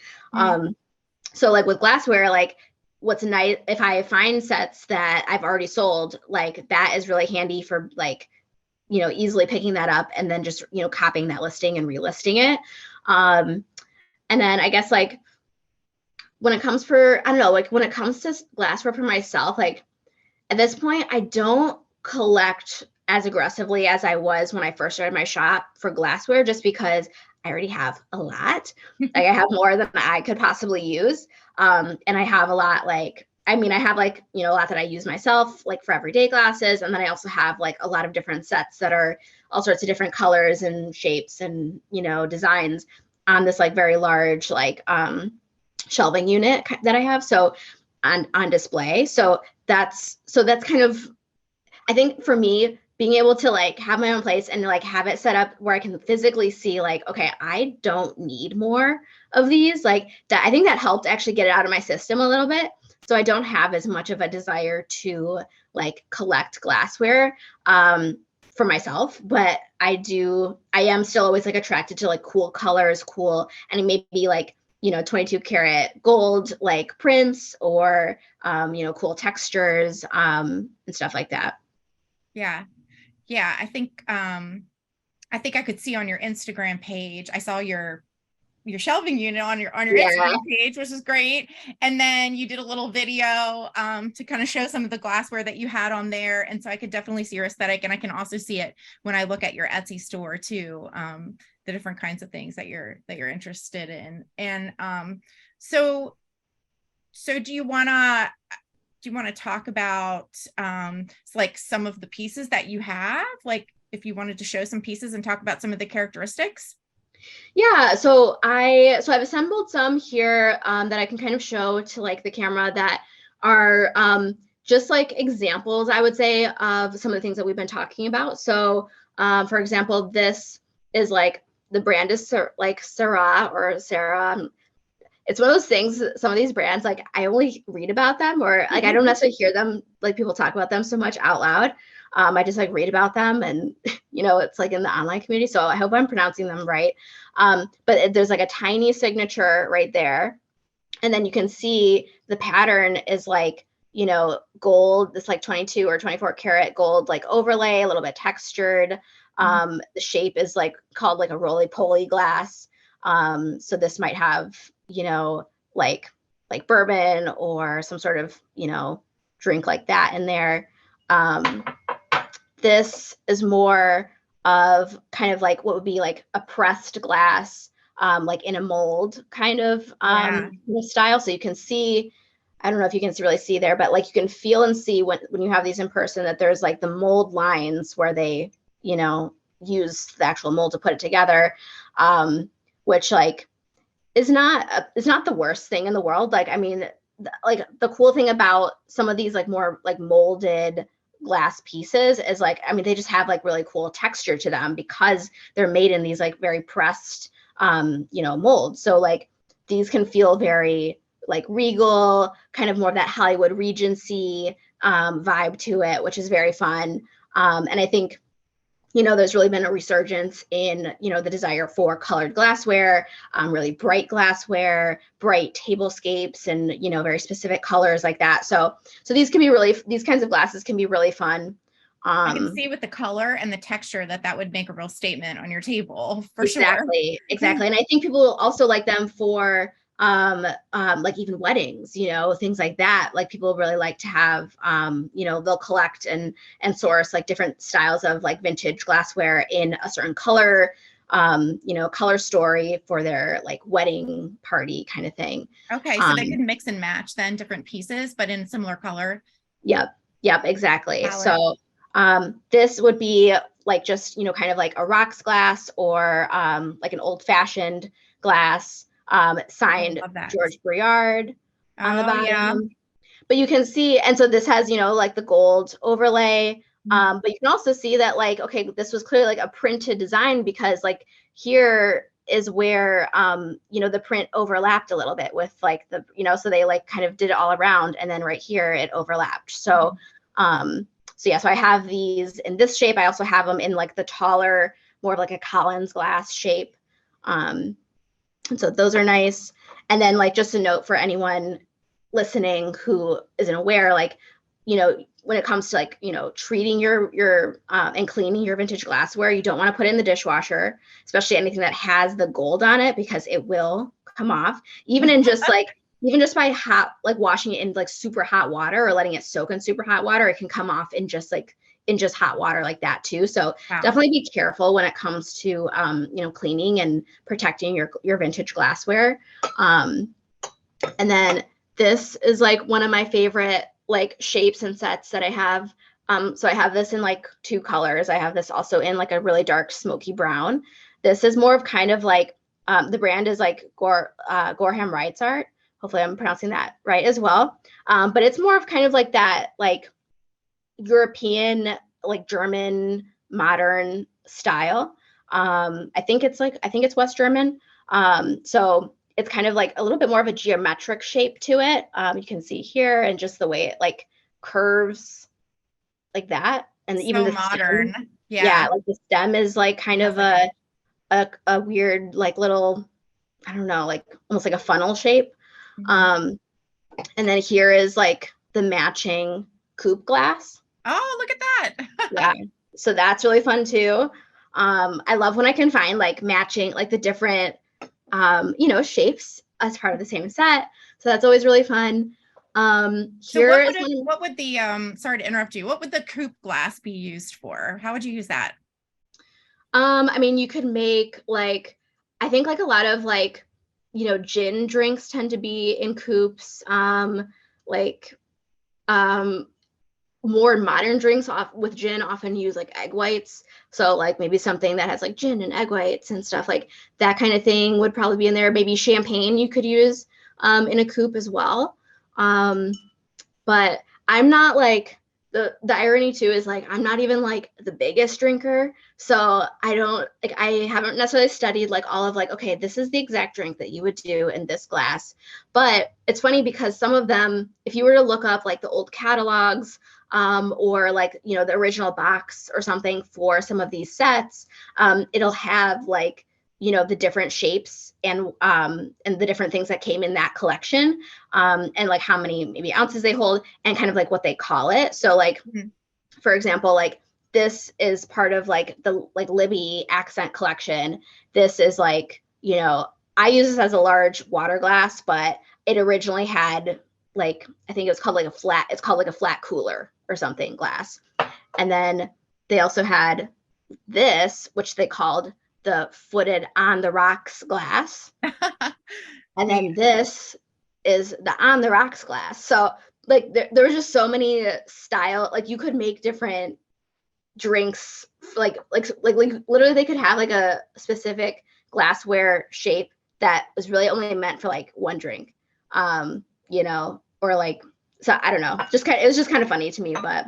So like with glassware, like what's nice, if I find sets that I've already sold, like that is really handy for like, you know, easily picking that up and then just, you know, copying that listing and relisting it. And then I guess like when it comes to glassware for myself, like at this point, I don't collect as aggressively as I was when I first started my shop for glassware, just because I already have a lot. Like I have more than I could possibly use. And I have a lot, like, I mean, I have like, you know, a lot that I use myself, like for everyday glasses. And then I also have like a lot of different sets that are all sorts of different colors and shapes and, you know, designs on this like very large, like shelving unit that I have. So on display. So that's kind of, I think for me, being able to like have my own place and like have it set up where I can physically see like, okay, I don't need more of these, like that. I think that helped actually get it out of my system a little bit. So I don't have as much of a desire to like collect glassware for myself, but I am still always like attracted to like cool colors, and maybe like, you know, 22 karat gold, like prints or, you know, cool textures and stuff like that. Yeah. Yeah. I think I could see on your Instagram page, I saw your shelving unit on your Instagram page, which is great. And then you did a little video to kind of show some of the glassware that you had on there. And so I could definitely see your aesthetic, and I can also see it when I look at your Etsy store too, the different kinds of things that you're interested in. And so do you want to talk about like some of the pieces that you have, like if you wanted to show some pieces and talk about some of the characteristics? Yeah, so I've assembled some here that I can kind of show to like the camera that are just like examples, I would say, of some of the things that we've been talking about. So For example, this is like, the brand is like Sarah or Sarah. It's one of those things, some of these brands, like I only read about them, or like I don't necessarily hear them, like people talk about them so much out loud. I just like read about them, and it's like in the online community. So I hope I'm pronouncing them right. But there's like a tiny signature right there. And then you can see the pattern is like, gold, this like 22 or 24 karat gold, like overlay, a little bit textured. The shape is like called like a roly-poly glass. So this might have, like bourbon or some sort of, drink like that in there. This is more of kind of like what would be like a pressed glass, like in a mold kind of style. So you can see, I don't know if you can really see there, but like you can feel and see when you have these in person that there's like the mold lines where they, use the actual mold to put it together, which like is not the worst thing in the world. Like, I mean, like the cool thing about some of these like more like molded glass pieces is like, I mean, they just have like really cool texture to them because they're made in these like very pressed, molds. So like these can feel very like regal, kind of more of that Hollywood Regency vibe to it, which is very fun. And I think, there's really been a resurgence in, the desire for colored glassware, really bright glassware, bright tablescapes, and, very specific colors like that. So these kinds of glasses can be really fun. I can see with the color and the texture that would make a real statement on your table for sure. Exactly. And I think people also like them for like even weddings, things like that. Like people really like to have, they'll collect and source like different styles of like vintage glassware in a certain color, color story for their like wedding party kind of thing. Okay. So they can mix and match then different pieces, but in similar color. Yep, exactly. So this would be like just, kind of like a rocks glass or like an old fashioned glass. Signed George Briard on the bottom. Yeah. But you can see, and so this has, like the gold overlay. But you can also see that like, okay, this was clearly like a printed design because like here is where, the print overlapped a little bit with like the, so they like kind of did it all around. And then right here it overlapped. So, so I have these in this shape. I also have them in like the taller, more of like a Collins glass shape. And so those are nice. And then like just a note for anyone listening who isn't aware, like, when it comes to like, treating your and cleaning your vintage glassware, you don't want to put it in the dishwasher, especially anything that has the gold on it, because it will come off. Even just by hot, like washing it in like super hot water or letting it soak in super hot water, it can come off in just hot water like that too. So definitely be careful when it comes to, cleaning and protecting your vintage glassware. And then this is like one of my favorite like shapes and sets that I have. So I have this in like 2 colors. I have this also in like a really dark smoky brown. This is more of kind of like, the brand is like Gorham Wrights Art. Hopefully I'm pronouncing that right as well. But it's more of kind of like that, like European, like German modern style. I think it's West German. So it's kind of like a little bit more of a geometric shape to it. You can see here, and just the way it like curves like that. And so even the modern stem, like the stem is like kind of a weird like little, I don't know, like almost like a funnel shape. And then here is like the matching coupe glass. Oh, look at that. Yeah. So that's really fun too. I love when I can find like matching, like the different, shapes as part of the same set. So that's always really fun. What would the, sorry to interrupt you, what would the coupe glass be used for? How would you use that? I mean, you could make like, I think like a lot of like, gin drinks tend to be in coupes. More modern drinks with gin often use like egg whites. So like maybe something that has like gin and egg whites and stuff like that kind of thing would probably be in there. Maybe champagne you could use in a coupe as well. But I'm not like the irony too is like I'm not even like the biggest drinker, so I haven't necessarily studied like all of like, okay, this is the exact drink that you would do in this glass. But it's funny because some of them, if you were to look up like the old catalogs, or like, you know, the original box or something for some of these sets, it'll have like, you know, the different shapes and the different things that came in that collection, and like how many maybe ounces they hold and kind of like what they call it. So like, for example, like this is part of like the like Libby accent collection. This is like, you know, I use this as a large water glass, but it originally had like, I think it was called like it's called like a flat cooler or something glass. And then they also had this, which they called the footed on the rocks glass. And then this is the on the rocks glass. So like there was just so many style, like you could make different drinks, like literally they could have like a specific glassware shape that was really only meant for like one drink, you know, or like, so I don't know, it was just kind of funny to me, but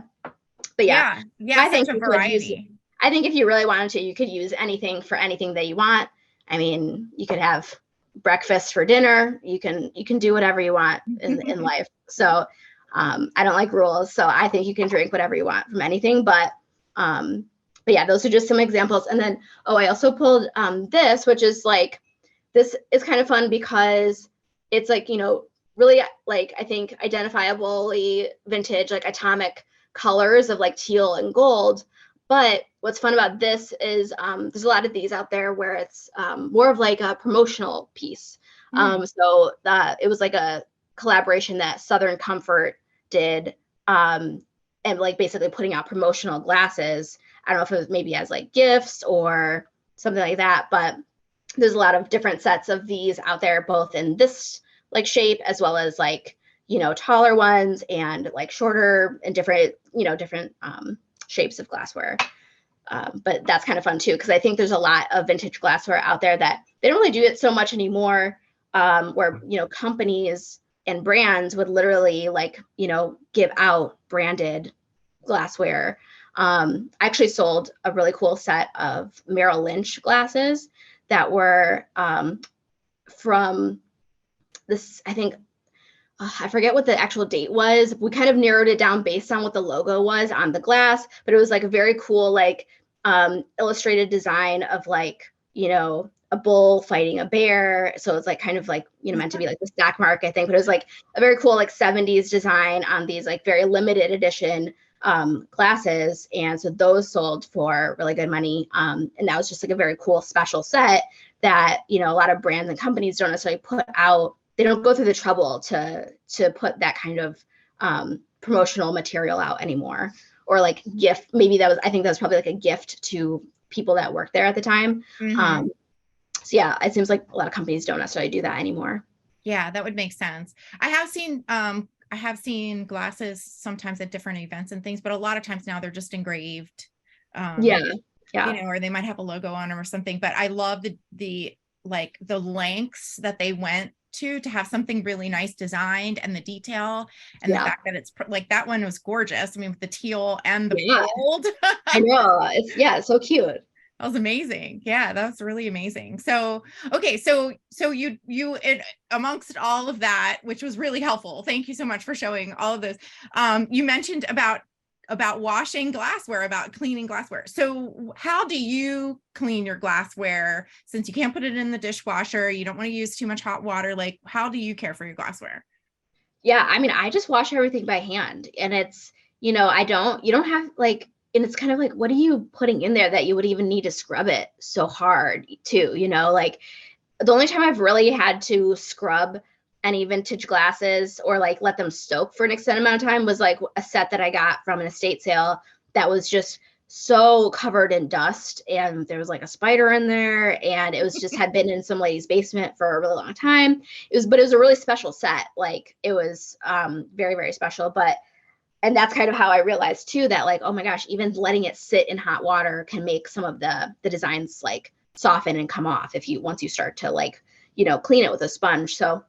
yeah, I think such a variety. I think if you really wanted to, you could use anything for anything that you want. I mean, you could have breakfast for dinner. You can do whatever you want in life. So I don't like rules. So I think you can drink whatever you want from anything. But yeah, those are just some examples. And then, I also pulled this, which is like, this is kind of fun because it's like, you know, really like, I think identifiably vintage, like atomic colors of like teal and gold. But what's fun about this is there's a lot of these out there where it's more of like a promotional piece. So it was like a collaboration that Southern Comfort did, and like basically putting out promotional glasses. I don't know if it was maybe as like gifts or something like that, but there's a lot of different sets of these out there, both in this like shape as well as like, you know, taller ones and like shorter and different, you know, different shapes of glassware. But that's kind of fun too, because I think there's a lot of vintage glassware out there that they don't really do it so much anymore, where, you know, companies and brands would literally like, you know, give out branded glassware. I actually sold a really cool set of Merrill Lynch glasses that were from this, I think, I forget what the actual date was. We kind of narrowed it down based on what the logo was on the glass, but it was like a very cool, like illustrated design of like, you know, a bull fighting a bear. So it's like kind of like, you know, meant to be like the stock market, I think, but it was like a very cool like 70s design on these like very limited edition glasses. And so those sold for really good money. And that was just like a very cool special set that, you know, a lot of brands and companies don't necessarily put out. They don't go through the trouble to put that kind of promotional material out anymore, or like gift. Maybe I think that was probably like a gift to people that worked there at the time. So yeah, it seems like a lot of companies don't necessarily do that anymore. Yeah, that would make sense. I have seen glasses sometimes at different events and things, but a lot of times now they're just engraved. Yeah. You know, or they might have a logo on them or something. But I love the like the lengths that they went to have something really nice designed, and the detail and the fact that it's like that one was gorgeous. I mean, with the teal and the gold. I know. It's so cute. That was amazing. Yeah, that's really amazing. So, okay. So you amongst all of that, which was really helpful. Thank you so much for showing all of those. You mentioned about washing glassware, about cleaning glassware. So how do you clean your glassware, since you can't put it in the dishwasher? You don't want to use too much hot water. Like, how do you care for your glassware? Yeah, I mean, I just wash everything by hand, and it's, you know, you don't have like, and it's kind of like, what are you putting in there that you would even need to scrub it so hard too? You know, like the only time I've really had to scrub any vintage glasses or like let them soak for an extended amount of time was like a set that I got from an estate sale that was just so covered in dust, and there was like a spider in there, and it was just had been in some lady's basement for a really long time. But it was a really special set. Like it was very, very special. And that's kind of how I realized too that like, oh my gosh, even letting it sit in hot water can make some of the designs like soften and come off once you start to like, you know, clean it with a sponge. So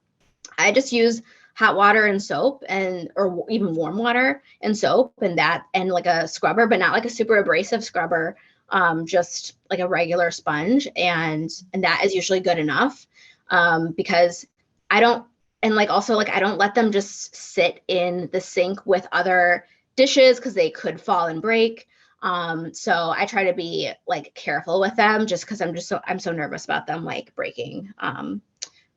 I just use hot water and soap, and or even warm water and soap, and like a scrubber, but not like a super abrasive scrubber, just like a regular sponge, and that is usually good enough, because I don't, and like also like I don't let them just sit in the sink with other dishes because they could fall and break. So I try to be like careful with them just because I'm so nervous about them like breaking.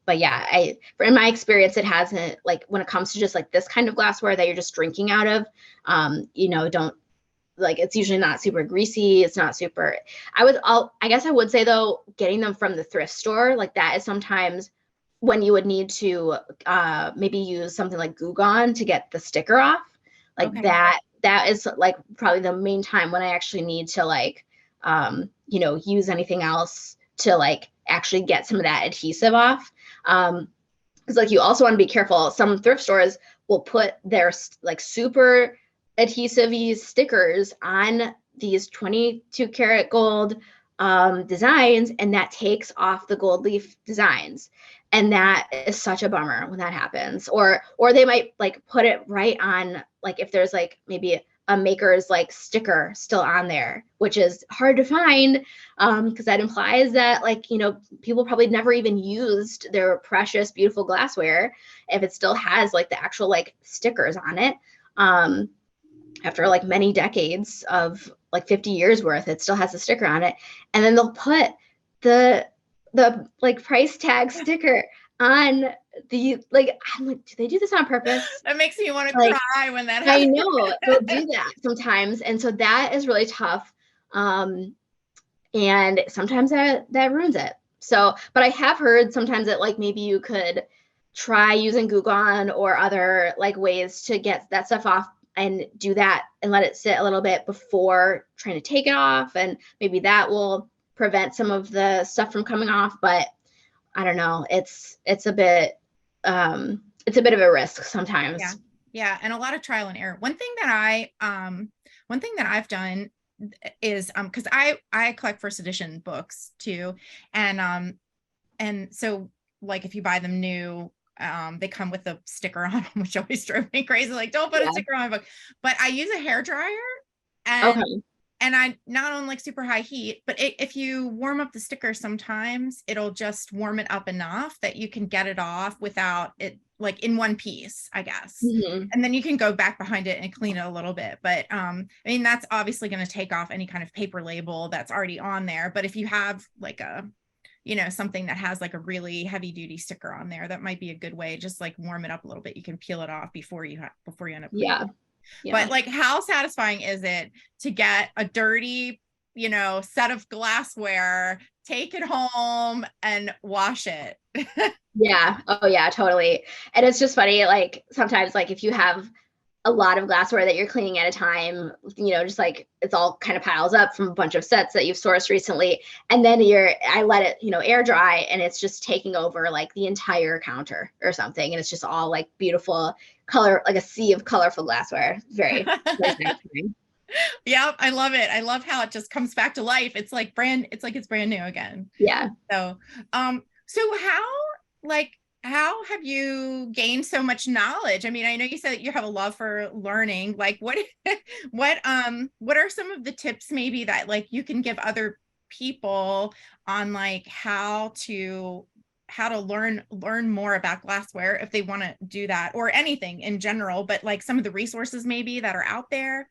But yeah, in my experience, it hasn't, like when it comes to just like this kind of glassware that you're just drinking out of, don't, like, it's usually not super greasy. It's not super, I guess I would say though, getting them from the thrift store, like that is sometimes when you would need to maybe use something like Goo Gone to get the sticker off, like Okay. that is like probably the main time when I actually need to like, use anything else to like actually get some of that adhesive off. Because like you also want to be careful. Some thrift stores will put their like super adhesive stickers on these 22 karat gold designs, and that takes off the gold leaf designs. And that is such a bummer when that happens. Or they might like put it right on, like if there's like maybe a maker's like sticker still on there, which is hard to find, because that implies that like, people probably never even used their precious, beautiful glassware if it still has like the actual like stickers on it. After like many decades of like 50 years worth, it still has a sticker on it. And then they'll put the like price tag sticker on the, like, I'm like, do they do this on purpose? That makes me want to like, cry when that happens. I know they'll do that sometimes. And so that is really tough. And sometimes that ruins it. So, but I have heard sometimes that like maybe you could try using Goo Gone or other like ways to get that stuff off, and do that and let it sit a little bit before trying to take it off. And maybe that will prevent some of the stuff from coming off. But I don't know. It's a bit of a risk sometimes. Yeah. Yeah. And a lot of trial and error. One thing that I've done is, cause I collect first edition books too. And so like, if you buy them new, they come with a sticker on them, which always drove me crazy. Like, don't put a sticker on my book. But I use a hair dryer, and I not on like super high heat, but if you warm up the sticker, sometimes it'll just warm it up enough that you can get it off without it like in one piece, I guess. Mm-hmm. And then you can go back behind it and clean it a little bit. But I mean, that's obviously going to take off any kind of paper label that's already on there. But if you have like something that has like a really heavy duty sticker on there, that might be a good way. Just like warm it up a little bit. You can peel it off before you end up. Yeah. But like, how satisfying is it to get a dirty, set of glassware, take it home and wash it? Yeah. Oh yeah, totally. And it's just funny. Like sometimes like if you have a lot of glassware that you're cleaning at a time, just like it's all kind of piles up from a bunch of sets that you've sourced recently. And then I let it, air dry, and it's just taking over like the entire counter or something. And it's just all like beautiful color, like a sea of colorful glassware. Very, very satisfying. Yeah, I love it. I love how it just comes back to life. It's like it's brand new again. Yeah. So, how have you gained so much knowledge? I mean, I know you said that you have a love for learning. Like what are some of the tips maybe that like you can give other people on like how to learn more about glassware if they want to do that, or anything in general, but like some of the resources maybe that are out there?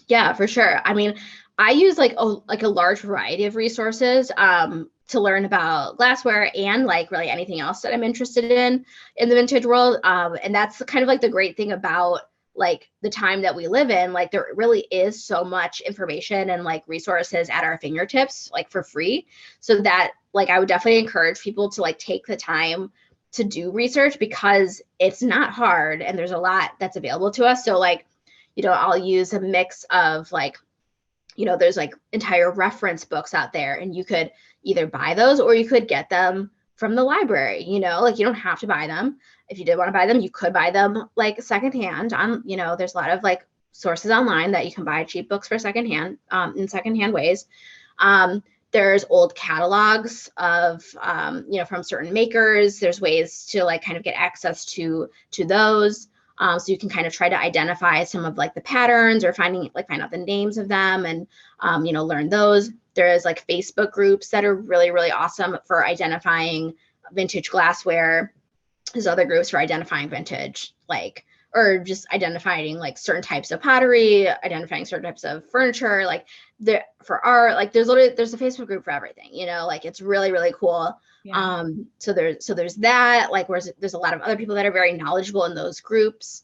Yeah, for sure. I mean, I use like a large variety of resources to learn about glassware and like really anything else that I'm interested in the vintage world. And that's kind of like the great thing about like the time that we live in. Like there really is so much information and like resources at our fingertips, like for free. So that like I would definitely encourage people to like take the time to do research, because it's not hard and there's a lot that's available to us. So like, I'll use a mix of like, there's like entire reference books out there, and you could either buy those or you could get them from the library, like you don't have to buy them. If you did want to buy them, you could buy them like secondhand on, there's a lot of like sources online that you can buy cheap books for secondhand, in secondhand ways. There's old catalogs of, you know, from certain makers. There's ways to like kind of get access to those. So you can kind of try to identify some of like the patterns or find out the names of them and, you know, learn those. There is like Facebook groups that are really, really awesome for identifying vintage glassware. There's other groups for identifying vintage, like, or just identifying like certain types of pottery, identifying certain types of furniture, like there for art, like there's a Facebook group for everything, you know, like it's really, really cool. Yeah. So there's that, like, whereas there's a lot of other people that are very knowledgeable in those groups.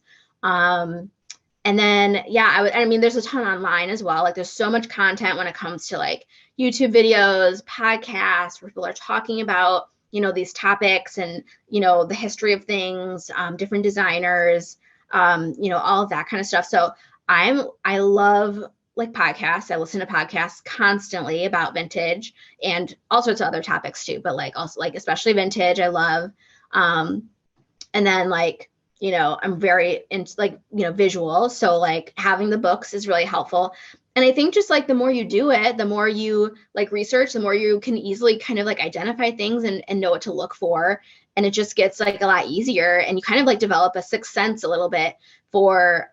And then, yeah, I mean, there's a ton online as well. Like there's so much content when it comes to like YouTube videos, podcasts, where people are talking about, you know, these topics and, you know, the history of things, different designers, you know, all of that kind of stuff. So I love like podcasts. I listen to podcasts constantly about vintage and all sorts of other topics too, but like also like especially vintage, I love. And then like, you know, I'm very into like, you know, visual. So like having the books is really helpful. And I think just like the more you do it, the more you like research, the more you can easily kind of like identify things and know what to look for. And it just gets like a lot easier. And you kind of like develop a sixth sense a little bit for,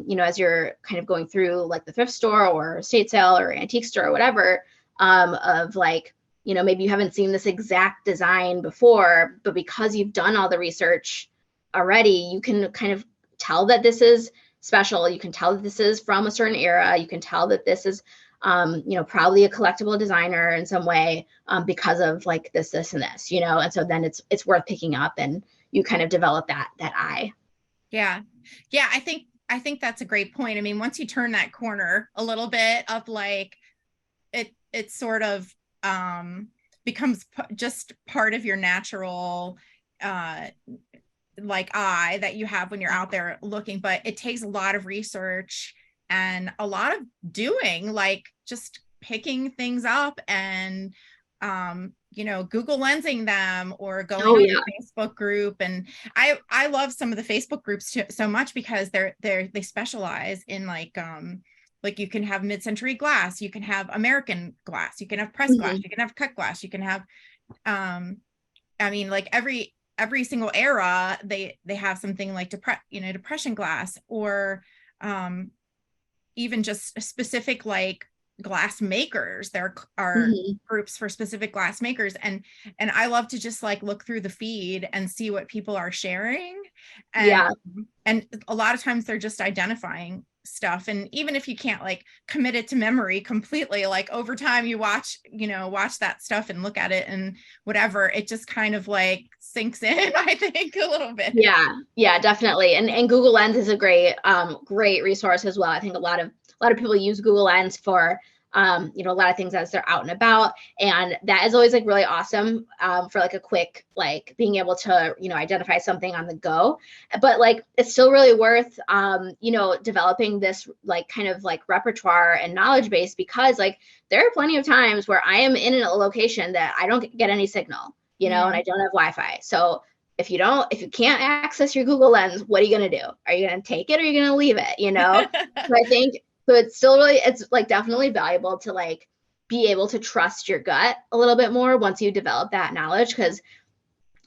you know, as you're kind of going through like the thrift store or estate sale or antique store or whatever, of like, you know, maybe you haven't seen this exact design before, but because you've done all the research already, you can kind of tell that this is special. You can tell that this is from a certain era. You can tell that this is, you know, probably a collectible designer in some way, because of like this, and this, you know, and so then it's worth picking up and you kind of develop that eye. Yeah. Yeah. I think that's a great point. I mean, once you turn that corner a little bit of like, it sort of, becomes just part of your natural, like eye that you have when you're out there looking, but it takes a lot of research and a lot of doing, like just picking things up and you know, Google lensing them or going to a Facebook group. And I love some of the Facebook groups too, so much because they specialize in like you can have mid-century glass, you can have American glass, you can have pressed glass, you can have cut glass, you can have I mean, like every single era, they have something like depression glass or even just specific like glass makers. There are groups for specific glass makers, and I love to just like look through the feed and see what people are sharing. And and a lot of times they're just identifying stuff, and even if you can't like commit it to memory completely, like over time you watch that stuff and look at it and whatever, it just kind of like sinks in, I think, a little bit. Yeah, definitely. And Google Lens is a great resource as well. I think a lot of people use Google Lens for you know, a lot of things as they're out and about, and that is always like really awesome for like a quick, like being able to, you know, identify something on the go. But like it's still really worth you know, developing this like kind of like repertoire and knowledge base, because like there are plenty of times where I am in a location that I don't get any signal, you know, and I don't have Wi-Fi. So if you can't access your Google Lens, what are you going to do? Are you going to take it or are you going to leave it? You know? So I think, but it's still really, it's like definitely valuable to like be able to trust your gut a little bit more once you develop that knowledge. Cause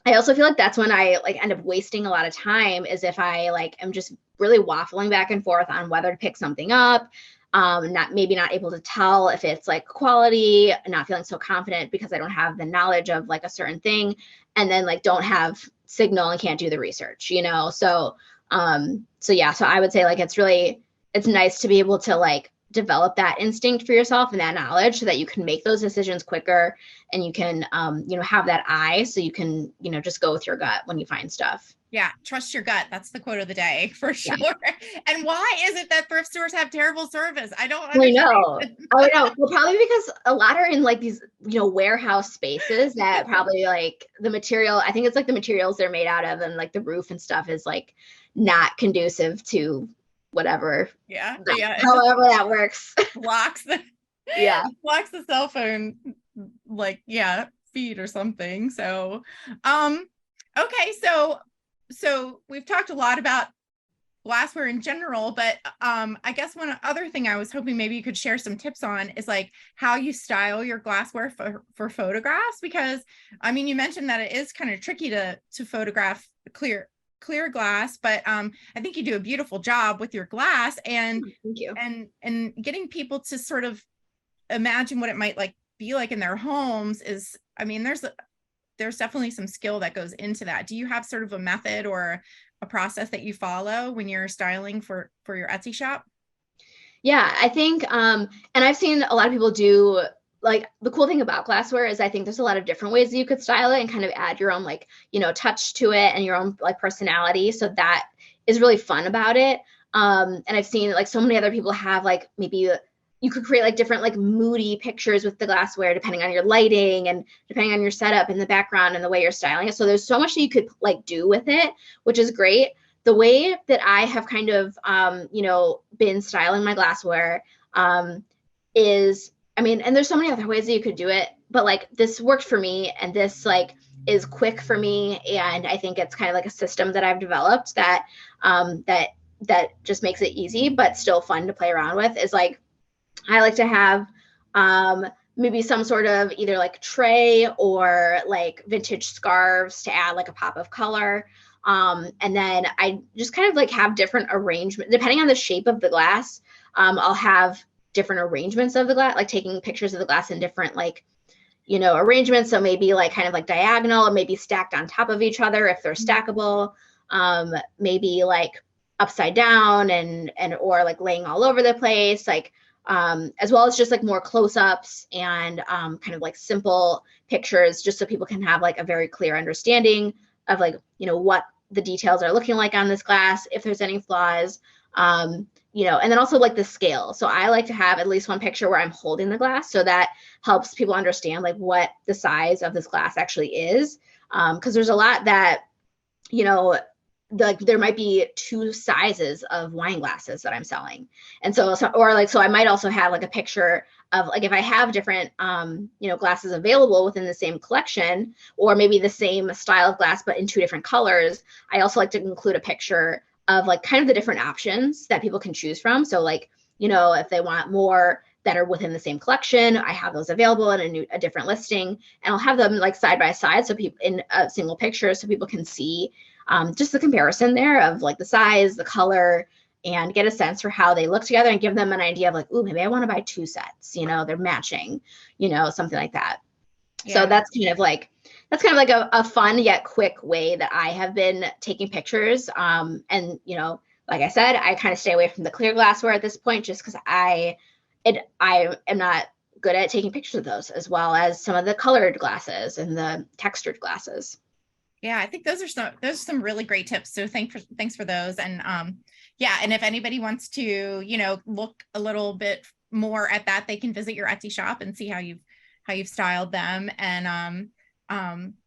I also feel like that's when I like end up wasting a lot of time, is if I like am just really waffling back and forth on whether to pick something up, not able to tell if it's like quality, not feeling so confident because I don't have the knowledge of like a certain thing, and then like don't have signal and can't do the research, you know? So so I would say like it's nice to be able to like develop that instinct for yourself and that knowledge so that you can make those decisions quicker, and you can you know, have that eye so you can, you know, just go with your gut when you find stuff. Yeah, trust your gut. That's the quote of the day for sure. And why is it that thrift stores have terrible service? I don't understand. I know. Well, probably because a lot are in like these, you know, warehouse spaces that probably like the material, I think it's like the materials they're made out of and like the roof and stuff is like not conducive to whatever. However that works. Blocks the blocks the cell phone like feed or something. So okay, so we've talked a lot about glassware in general, but I guess one other thing I was hoping maybe you could share some tips on is like how you style your glassware for photographs, because I mean, you mentioned that it is kind of tricky to photograph clear glass, but I think you do a beautiful job with your glass, and Thank you. and getting people to sort of imagine what it might like be like in their homes is, I mean, there's definitely some skill that goes into that. Do you have sort of a method or a process that you follow when you're styling for your Etsy shop? Yeah, I think, and I've seen a lot of people do, like, the cool thing about glassware is I think there's a lot of different ways that you could style it and kind of add your own, like, you know, touch to it and your own like personality. So that is really fun about it. And I've seen like so many other people have like maybe you could create like different like moody pictures with the glassware depending on your lighting and depending on your setup in the background and the way you're styling it. So there's so much that you could like do with it, which is great. The way that I have kind of, you know, been styling my glassware is, I mean, and there's so many other ways that you could do it, but like this worked for me and this like is quick for me. And I think it's kind of like a system that I've developed that, that just makes it easy, but still fun to play around with is like, I like to have maybe some sort of either like tray or like vintage scarves to add like a pop of color. And then I just kind of like have different arrangement depending on the shape of the glass. I'll have different arrangements of the glass, like taking pictures of the glass in different like, you know, arrangements. So maybe like kind of like diagonal or maybe stacked on top of each other if they're stackable. Maybe like upside down and or like laying all over the place, like as well as just like more close-ups and kind of like simple pictures just so people can have like a very clear understanding of like, you know, what the details are looking like on this glass, if there's any flaws, you know, and then also like the scale. So I like to have at least one picture where I'm holding the glass, so that helps people understand like what the size of this glass actually is. Because there's a lot that, you know, there might be two sizes of wine glasses that I'm selling. And so I might also have like a picture of like, if I have different, you know, glasses available within the same collection, or maybe the same style of glass, but in two different colors, I also like to include a picture of like kind of the different options that people can choose from. So like, you know, if they want more that are within the same collection, I have those available in a different listing, and I'll have them like side by side. So people in a single picture, so people can see just the comparison there of like the size, the color, and get a sense for how they look together and give them an idea of like, ooh, maybe I want to buy two sets, you know, they're matching, you know, something like that. Yeah. So that's kind of like a fun yet quick way that I have been taking pictures. And, you know, like I said, I kind of stay away from the clear glassware at this point, just because I am not good at taking pictures of those, as well as some of the colored glasses and the textured glasses. Yeah, I think those are some really great tips. So thanks for those. And yeah, and if anybody wants to, you know, look a little bit more at that, they can visit your Etsy shop and see how you've styled them. And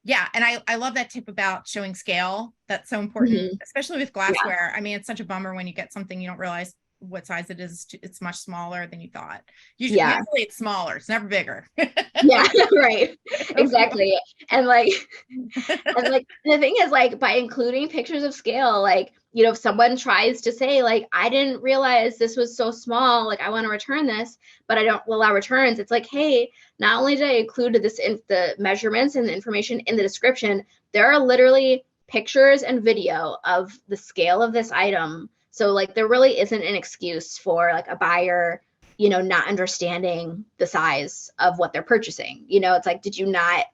yeah, and I love that tip about showing scale. That's so important, especially with glassware. Yeah. I mean, it's such a bummer when you get something you don't realize what size it is. It's much smaller than you thought. Usually it's smaller. It's never bigger. Yeah, right. Exactly. And like the thing is, like, by including pictures of scale, like, you know, if someone tries to say like, I didn't realize this was so small, like I want to return this, but I don't allow returns. It's like, hey, not only did I include this in the measurements and the information in the description, there are literally pictures and video of the scale of this item. So like, there really isn't an excuse for like a buyer, you know, not understanding the size of what they're purchasing. You know, it's like, did you not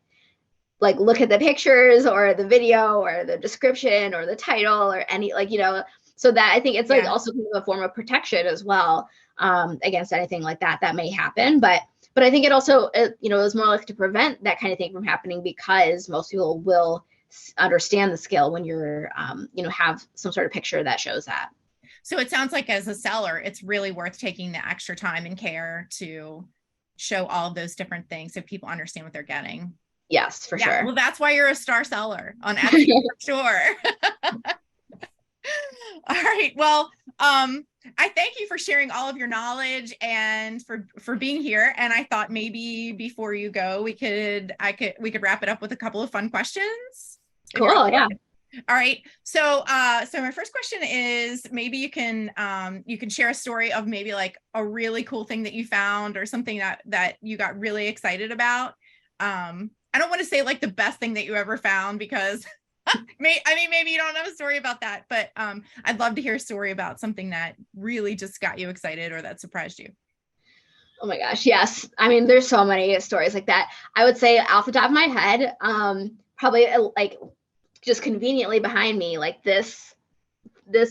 like look at the pictures or the video or the description or the title or any, like, you know, so that I think it's like also kind of a form of protection as well, against anything like that may happen. But I think it also, you know, is more like to prevent that kind of thing from happening, because most people will understand the scale when you're, you know, have some sort of picture that shows that. So it sounds like as a seller, it's really worth taking the extra time and care to show all of those different things so people understand what they're getting. Yes, for sure. Well, that's why you're a star seller on Etsy for sure. All right. Well, I thank you for sharing all of your knowledge and for being here. And I thought maybe before you go, we could wrap it up with a couple of fun questions. Cool. Yeah. All right. So my first question is maybe you can share a story of maybe like a really cool thing that you found or something that you got really excited about. I don't want to say like the best thing that you ever found because maybe you don't have a story about that, but I'd love to hear a story about something that really just got you excited or that surprised you. Oh my gosh, yes. I mean, there's so many stories like that. I would say off the top of my head, probably like just conveniently behind me, like this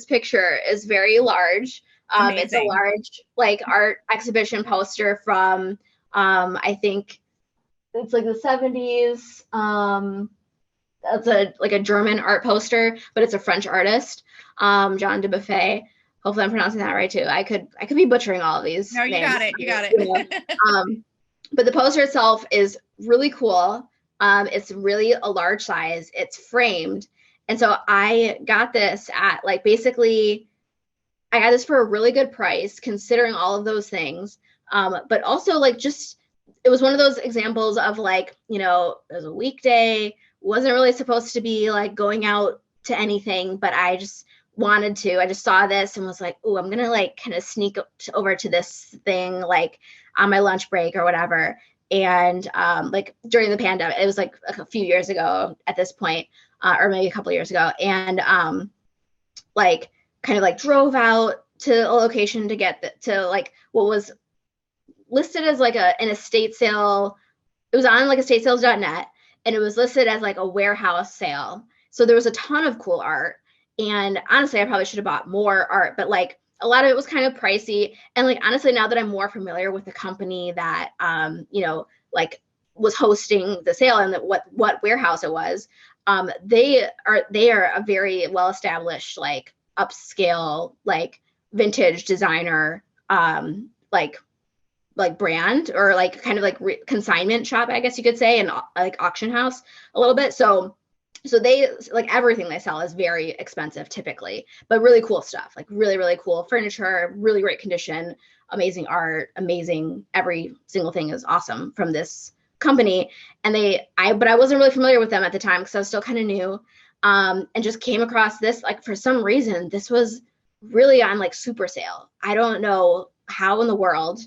picture is very large. It's a Amazing. large like art exhibition poster from I think it's like the 70s. That's a like a German art poster, but it's a French artist, John de Buffet. Hopefully I'm pronouncing that right too. I could be butchering all of these No, you names. got it. You got You know. it. But the poster itself is really cool. It's really a large size. It's framed. And so I got this at like basically I got this for a really good price considering all of those things. But also like just it was one of those examples of like, you know, it was a weekday, wasn't really supposed to be like going out to anything, but I just wanted to. I just saw this and was like, oh, I'm gonna like kind of sneak over to this thing like on my lunch break or whatever. And like during the pandemic, it was like a few years ago at this point, or maybe a couple of years ago, and like kind of like drove out to a location to get to like what was listed as like an estate sale. It was on like estatesales.net and it was listed as like a warehouse sale. So there was a ton of cool art. And honestly, I probably should have bought more art, but like a lot of it was kind of pricey. And like honestly, now that I'm more familiar with the company that you know, like was hosting the sale and what warehouse it was, they are a very well established like upscale like vintage designer like brand or like kind of like consignment shop, I guess you could say, and like auction house a little bit. So they like everything they sell is very expensive typically, but really cool stuff, like really cool furniture, really great condition, amazing art, amazing, every single thing is awesome from this company. And but I wasn't really familiar with them at the time because I was still kind of new, and just came across this like for some reason this was really on like super sale. I don't know how in the world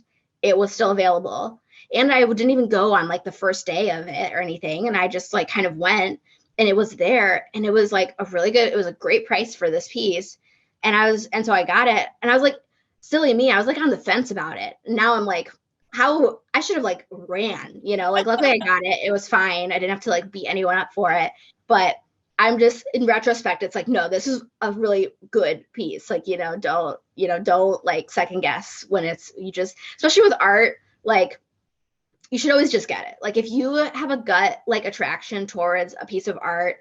it was still available. And I didn't even go on like the first day of it or anything. And I just like kind of went and it was there and it was like it was a great price for this piece. And so I got it and I was like, silly me, I was like on the fence about it. Now I'm like, how I should have like ran, you know, like luckily I got it. It was fine. I didn't have to like beat anyone up for it. But I'm just in retrospect, it's like, no, this is a really good piece. Like, don't like second guess when you just, especially with art, like you should always just get it. Like if you have a gut, like attraction towards a piece of art,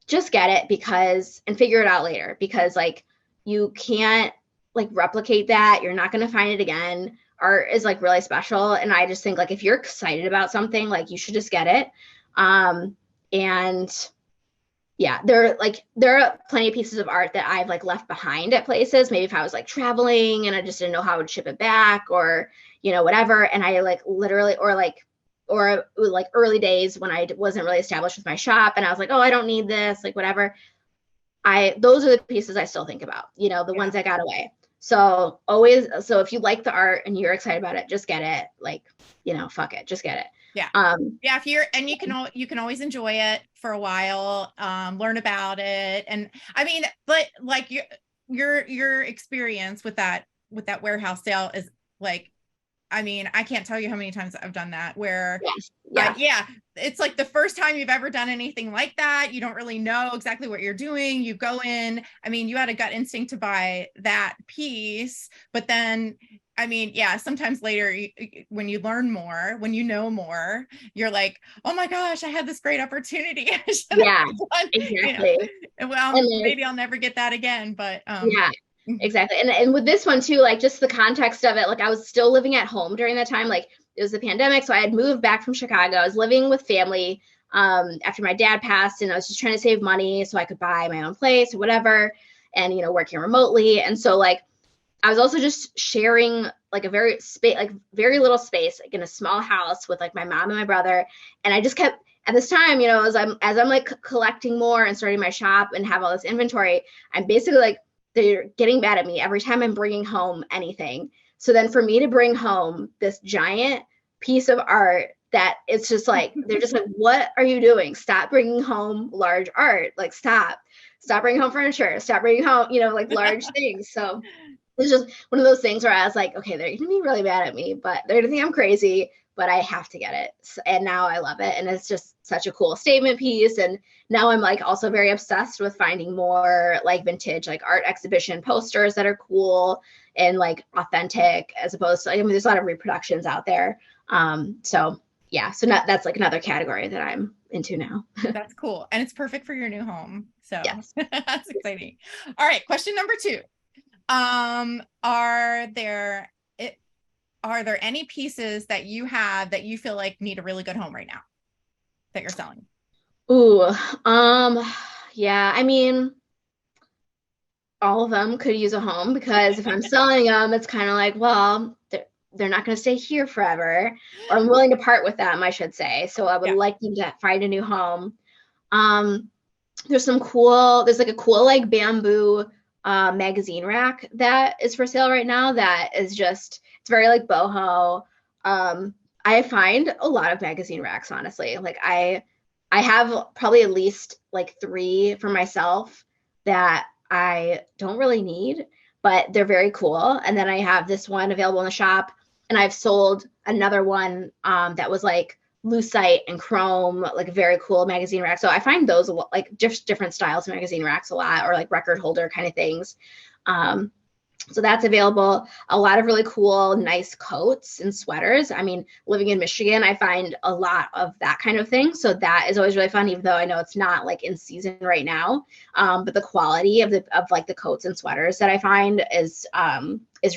just get it and figure it out later because like you can't like replicate that. You're not going to find it again. Art is like really special. And I just think like, if you're excited about something, like you should just get it. And yeah, there are plenty of pieces of art that I've like left behind at places. Maybe if I was like traveling and I just didn't know how I would ship it back or, you know, whatever. And I like literally, or like early days when I wasn't really established with my shop and I was like, oh, I don't need this, like whatever. Those are the pieces I still think about, you know, the ones that got away. So if you like the art and you're excited about it, just get it. Like, you know, fuck it, just get it. Yeah. Yeah. You can always enjoy it for a while, learn about it. And I mean, but like your experience with that warehouse sale is like, I mean, I can't tell you how many times I've done that where, yeah, it's like the first time you've ever done anything like that. You don't really know exactly what you're doing. You go in, I mean, you had a gut instinct to buy that piece, but then, I mean, yeah, sometimes later when you learn more, when you know more, you're like, oh my gosh, I had this great opportunity. Yeah, exactly. You know? Well, then, maybe I'll never get that again, but yeah. Exactly. And with this one too, like just the context of it, like I was still living at home during that time. Like it was the pandemic. So I had moved back from Chicago. I was living with family after my dad passed and I was just trying to save money so I could buy my own place or whatever. And, you know, working remotely. And so like, I was also just sharing like a very little space, like in a small house with like my mom and my brother. And I just kept, at this time, you know, as I'm like collecting more and starting my shop and have all this inventory, I'm basically like, they're getting mad at me every time I'm bringing home anything. So then for me to bring home this giant piece of art that it's just like, they're just like, what are you doing? Stop bringing home large art. Like, stop bringing home furniture, stop bringing home, you know, like large things. So it's just one of those things where I was like, okay, they're gonna be really mad at me, but they're gonna think I'm crazy, but I have to get it. And now I love it. And it's just such a cool statement piece. And now I'm like also very obsessed with finding more like vintage, like art exhibition posters that are cool and like authentic, as opposed to, I mean, there's a lot of reproductions out there. So yeah, so that's like another category that I'm into now. That's cool. And it's perfect for your new home. So Yes. that's exciting. All right. Question number 2. Are there any pieces that you have that you feel like need a really good home right now that you're selling? Ooh, yeah, I mean, all of them could use a home, because if I'm selling them, it's kind of like, well, they're not going to stay here forever, or I'm willing to part with them, I should say. So I would like them to find a new home. There's like a cool like bamboo magazine rack that is for sale right now that is just, it's very like boho. I find a lot of magazine racks, honestly. Like I have probably at least like 3 for myself that I don't really need, but they're very cool. And then I have this one available in the shop, and I've sold another one that was like lucite and chrome, like a very cool magazine rack. So I find those a lot, like just different styles of magazine racks a lot, or like record holder kind of things. So that's available. A lot of really cool, nice coats and sweaters. I mean, living in Michigan, I find a lot of that kind of thing. So that is always really fun, even though I know it's not like in season right now. But the quality of like the coats and sweaters that I find is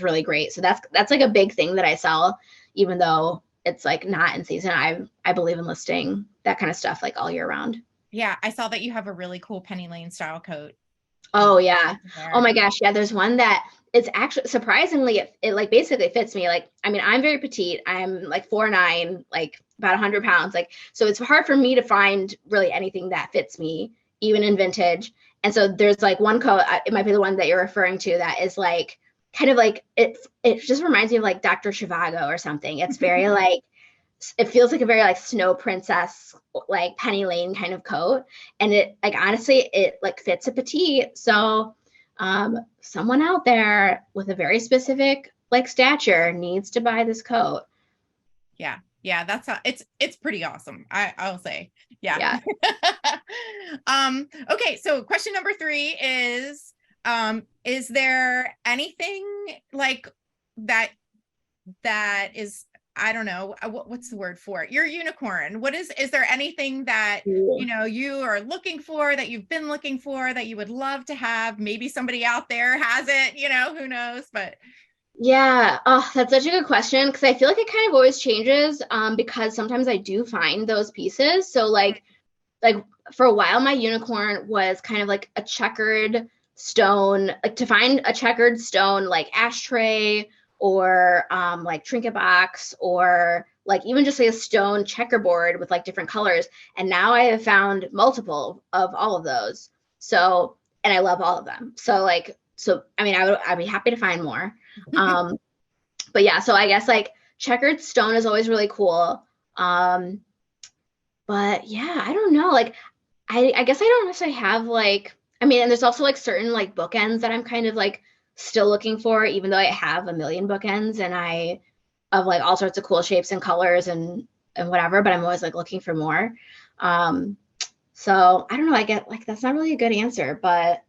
really great. So that's like a big thing that I sell, even though it's like not in season. I believe in listing that kind of stuff like all year round. Yeah, I saw that you have a really cool Penny Lane style coat. Oh yeah. Oh my gosh. Yeah. There's one that it's actually surprisingly, it like basically fits me. Like, I mean, I'm very petite. I'm like 4'9", like about 100 pounds. Like, so it's hard for me to find really anything that fits me, even in vintage. And so there's like one coat, it might be the one that you're referring to, that is like, kind of like, it just reminds me of like Dr. Zhivago or something. It's very like, it feels like a very like snow princess, like Penny Lane kind of coat. And it like, honestly, it like fits a petite. So someone out there with a very specific like stature needs to buy this coat. Yeah, that's it's pretty awesome. I'll say. Yeah. Okay, so question number 3 is there anything like that is, I don't know, what's the word for it? Your unicorn. Is there anything that, you know, you are looking for, that you've been looking for, that you would love to have? Maybe somebody out there has it, you know, who knows, but. Yeah. Oh, that's such a good question, because I feel like it kind of always changes, because sometimes I do find those pieces. So like for a while, my unicorn was kind of like a checkered stone, like to find a checkered stone, like ashtray, or like trinket box, or like even just like a stone checkerboard with like different colors. And now I have found multiple of all of those. So, and I love all of them. So I mean, I'd be happy to find more. But yeah, so I guess like checkered stone is always really cool. But yeah, I don't know. Like, I guess I don't necessarily have like, I mean, and there's also like certain like bookends that I'm kind of like still looking for, even though I have a million bookends and of like all sorts of cool shapes and colors and whatever, but I'm always like looking for more. So I don't know, I get like, that's not really a good answer, but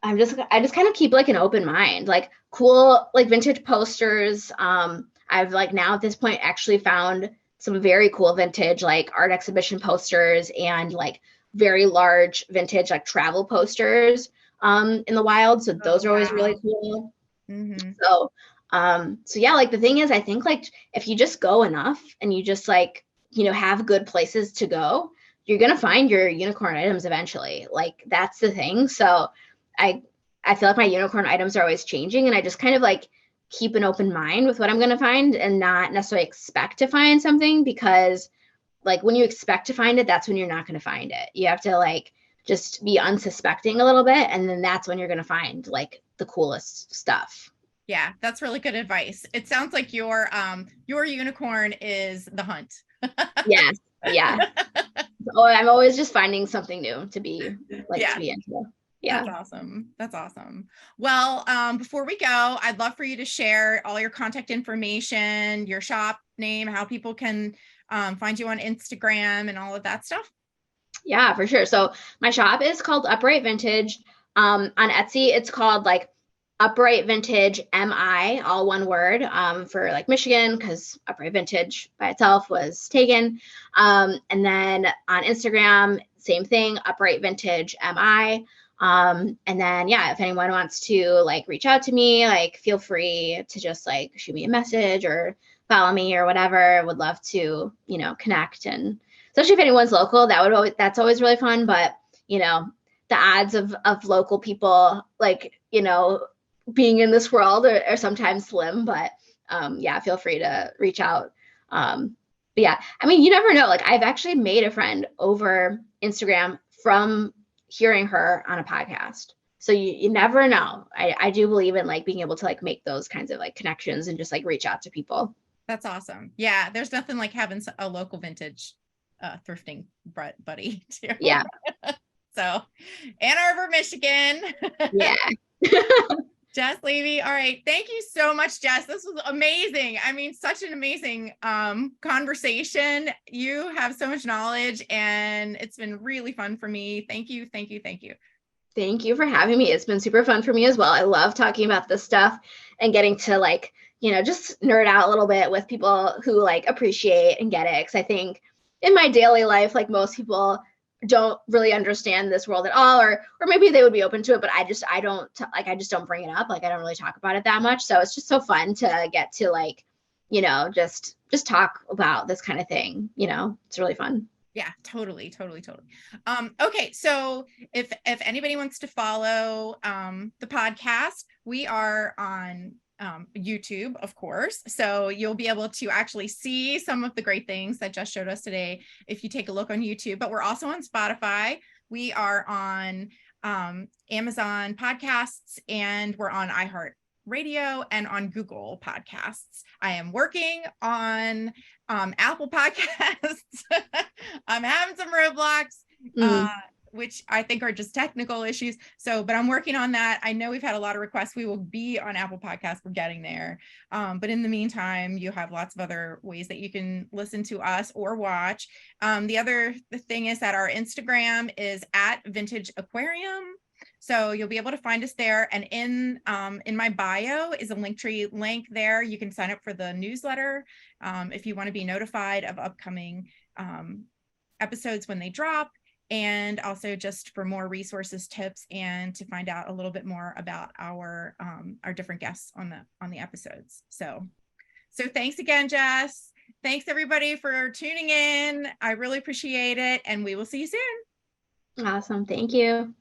I just kind of keep like an open mind, like cool, like vintage posters. I've like now at this point actually found some very cool vintage, like art exhibition posters, and like very large vintage, like travel posters in the wild. So those are always really cool. Mm-hmm. So yeah, like the thing is, I think like if you just go enough and you just like, you know, have good places to go, you're going to find your unicorn items eventually. Like that's the thing. So I feel like my unicorn items are always changing, and I just kind of like keep an open mind with what I'm going to find, and not necessarily expect to find something, because like when you expect to find it, that's when you're not going to find it. You have to like just be unsuspecting a little bit, and then that's when you're going to find like the coolest stuff. Yeah, that's really good advice. It sounds like your unicorn is the hunt. Yes. Yeah. Oh, I'm always just finding something new to be like Yeah. to be into. Yeah. That's awesome. That's awesome. Well, before we go, I'd love for you to share all your contact information, your shop name, how people can find you on Instagram and all of that stuff. Yeah, for sure. So my shop is called Upright Vintage. On Etsy, it's called like Upright Vintage MI, all one word, for like Michigan, because Upright Vintage by itself was taken. And then on Instagram, same thing, Upright Vintage MI. And then, yeah, if anyone wants to like reach out to me, like feel free to just like shoot me a message or follow me or whatever. Would love to, you know, connect. And especially if anyone's local, that's always really fun. But, you know, the odds of local people, like, you know, being in this world are sometimes slim, but yeah, feel free to reach out. But yeah, I mean, you never know. Like I've actually made a friend over Instagram from hearing her on a podcast. So you never know. I do believe in like being able to like make those kinds of like connections and just like reach out to people. That's awesome. Yeah, there's nothing like having a local vintage thrifting buddy too. Yeah. So Ann Arbor, Michigan. Yeah. Jess Levy. All right. Thank you so much, Jess. This was amazing. I mean, such an amazing conversation. You have so much knowledge and it's been really fun for me. Thank you. Thank you. Thank you. Thank you for having me. It's been super fun for me as well. I love talking about this stuff and getting to like, you know, just nerd out a little bit with people who like appreciate and get it. Because I think in my daily life, like most people don't really understand this world at all, or maybe they would be open to it, but I just don't bring it up. Like I don't really talk about it that much. So it's just so fun to get to like, you know, just talk about this kind of thing. You know, it's really fun. Yeah, totally. Okay, so if anybody wants to follow the podcast, we are on YouTube, of course. So you'll be able to actually see some of the great things that Jess showed us today if you take a look on YouTube. But we're also on Spotify. We are on Amazon Podcasts, and we're on iHeartRadio and on Google Podcasts. I am working on Apple Podcasts. I'm having some roadblocks, which I think are just technical issues. So, but I'm working on that. I know we've had a lot of requests. We will be on Apple Podcasts. We're getting there. But in the meantime, you have lots of other ways that you can listen to us or watch. The thing is that our Instagram is at Vintage Aquarium. So you'll be able to find us there. And in my bio is a Linktree link there. You can sign up for the newsletter if you want to be notified of upcoming episodes when they drop. And also just for more resources, tips, and to find out a little bit more about our different guests on the episodes. So thanks again, Jess. Thanks everybody for tuning in. I really appreciate it. And we will see you soon. Awesome. Thank you.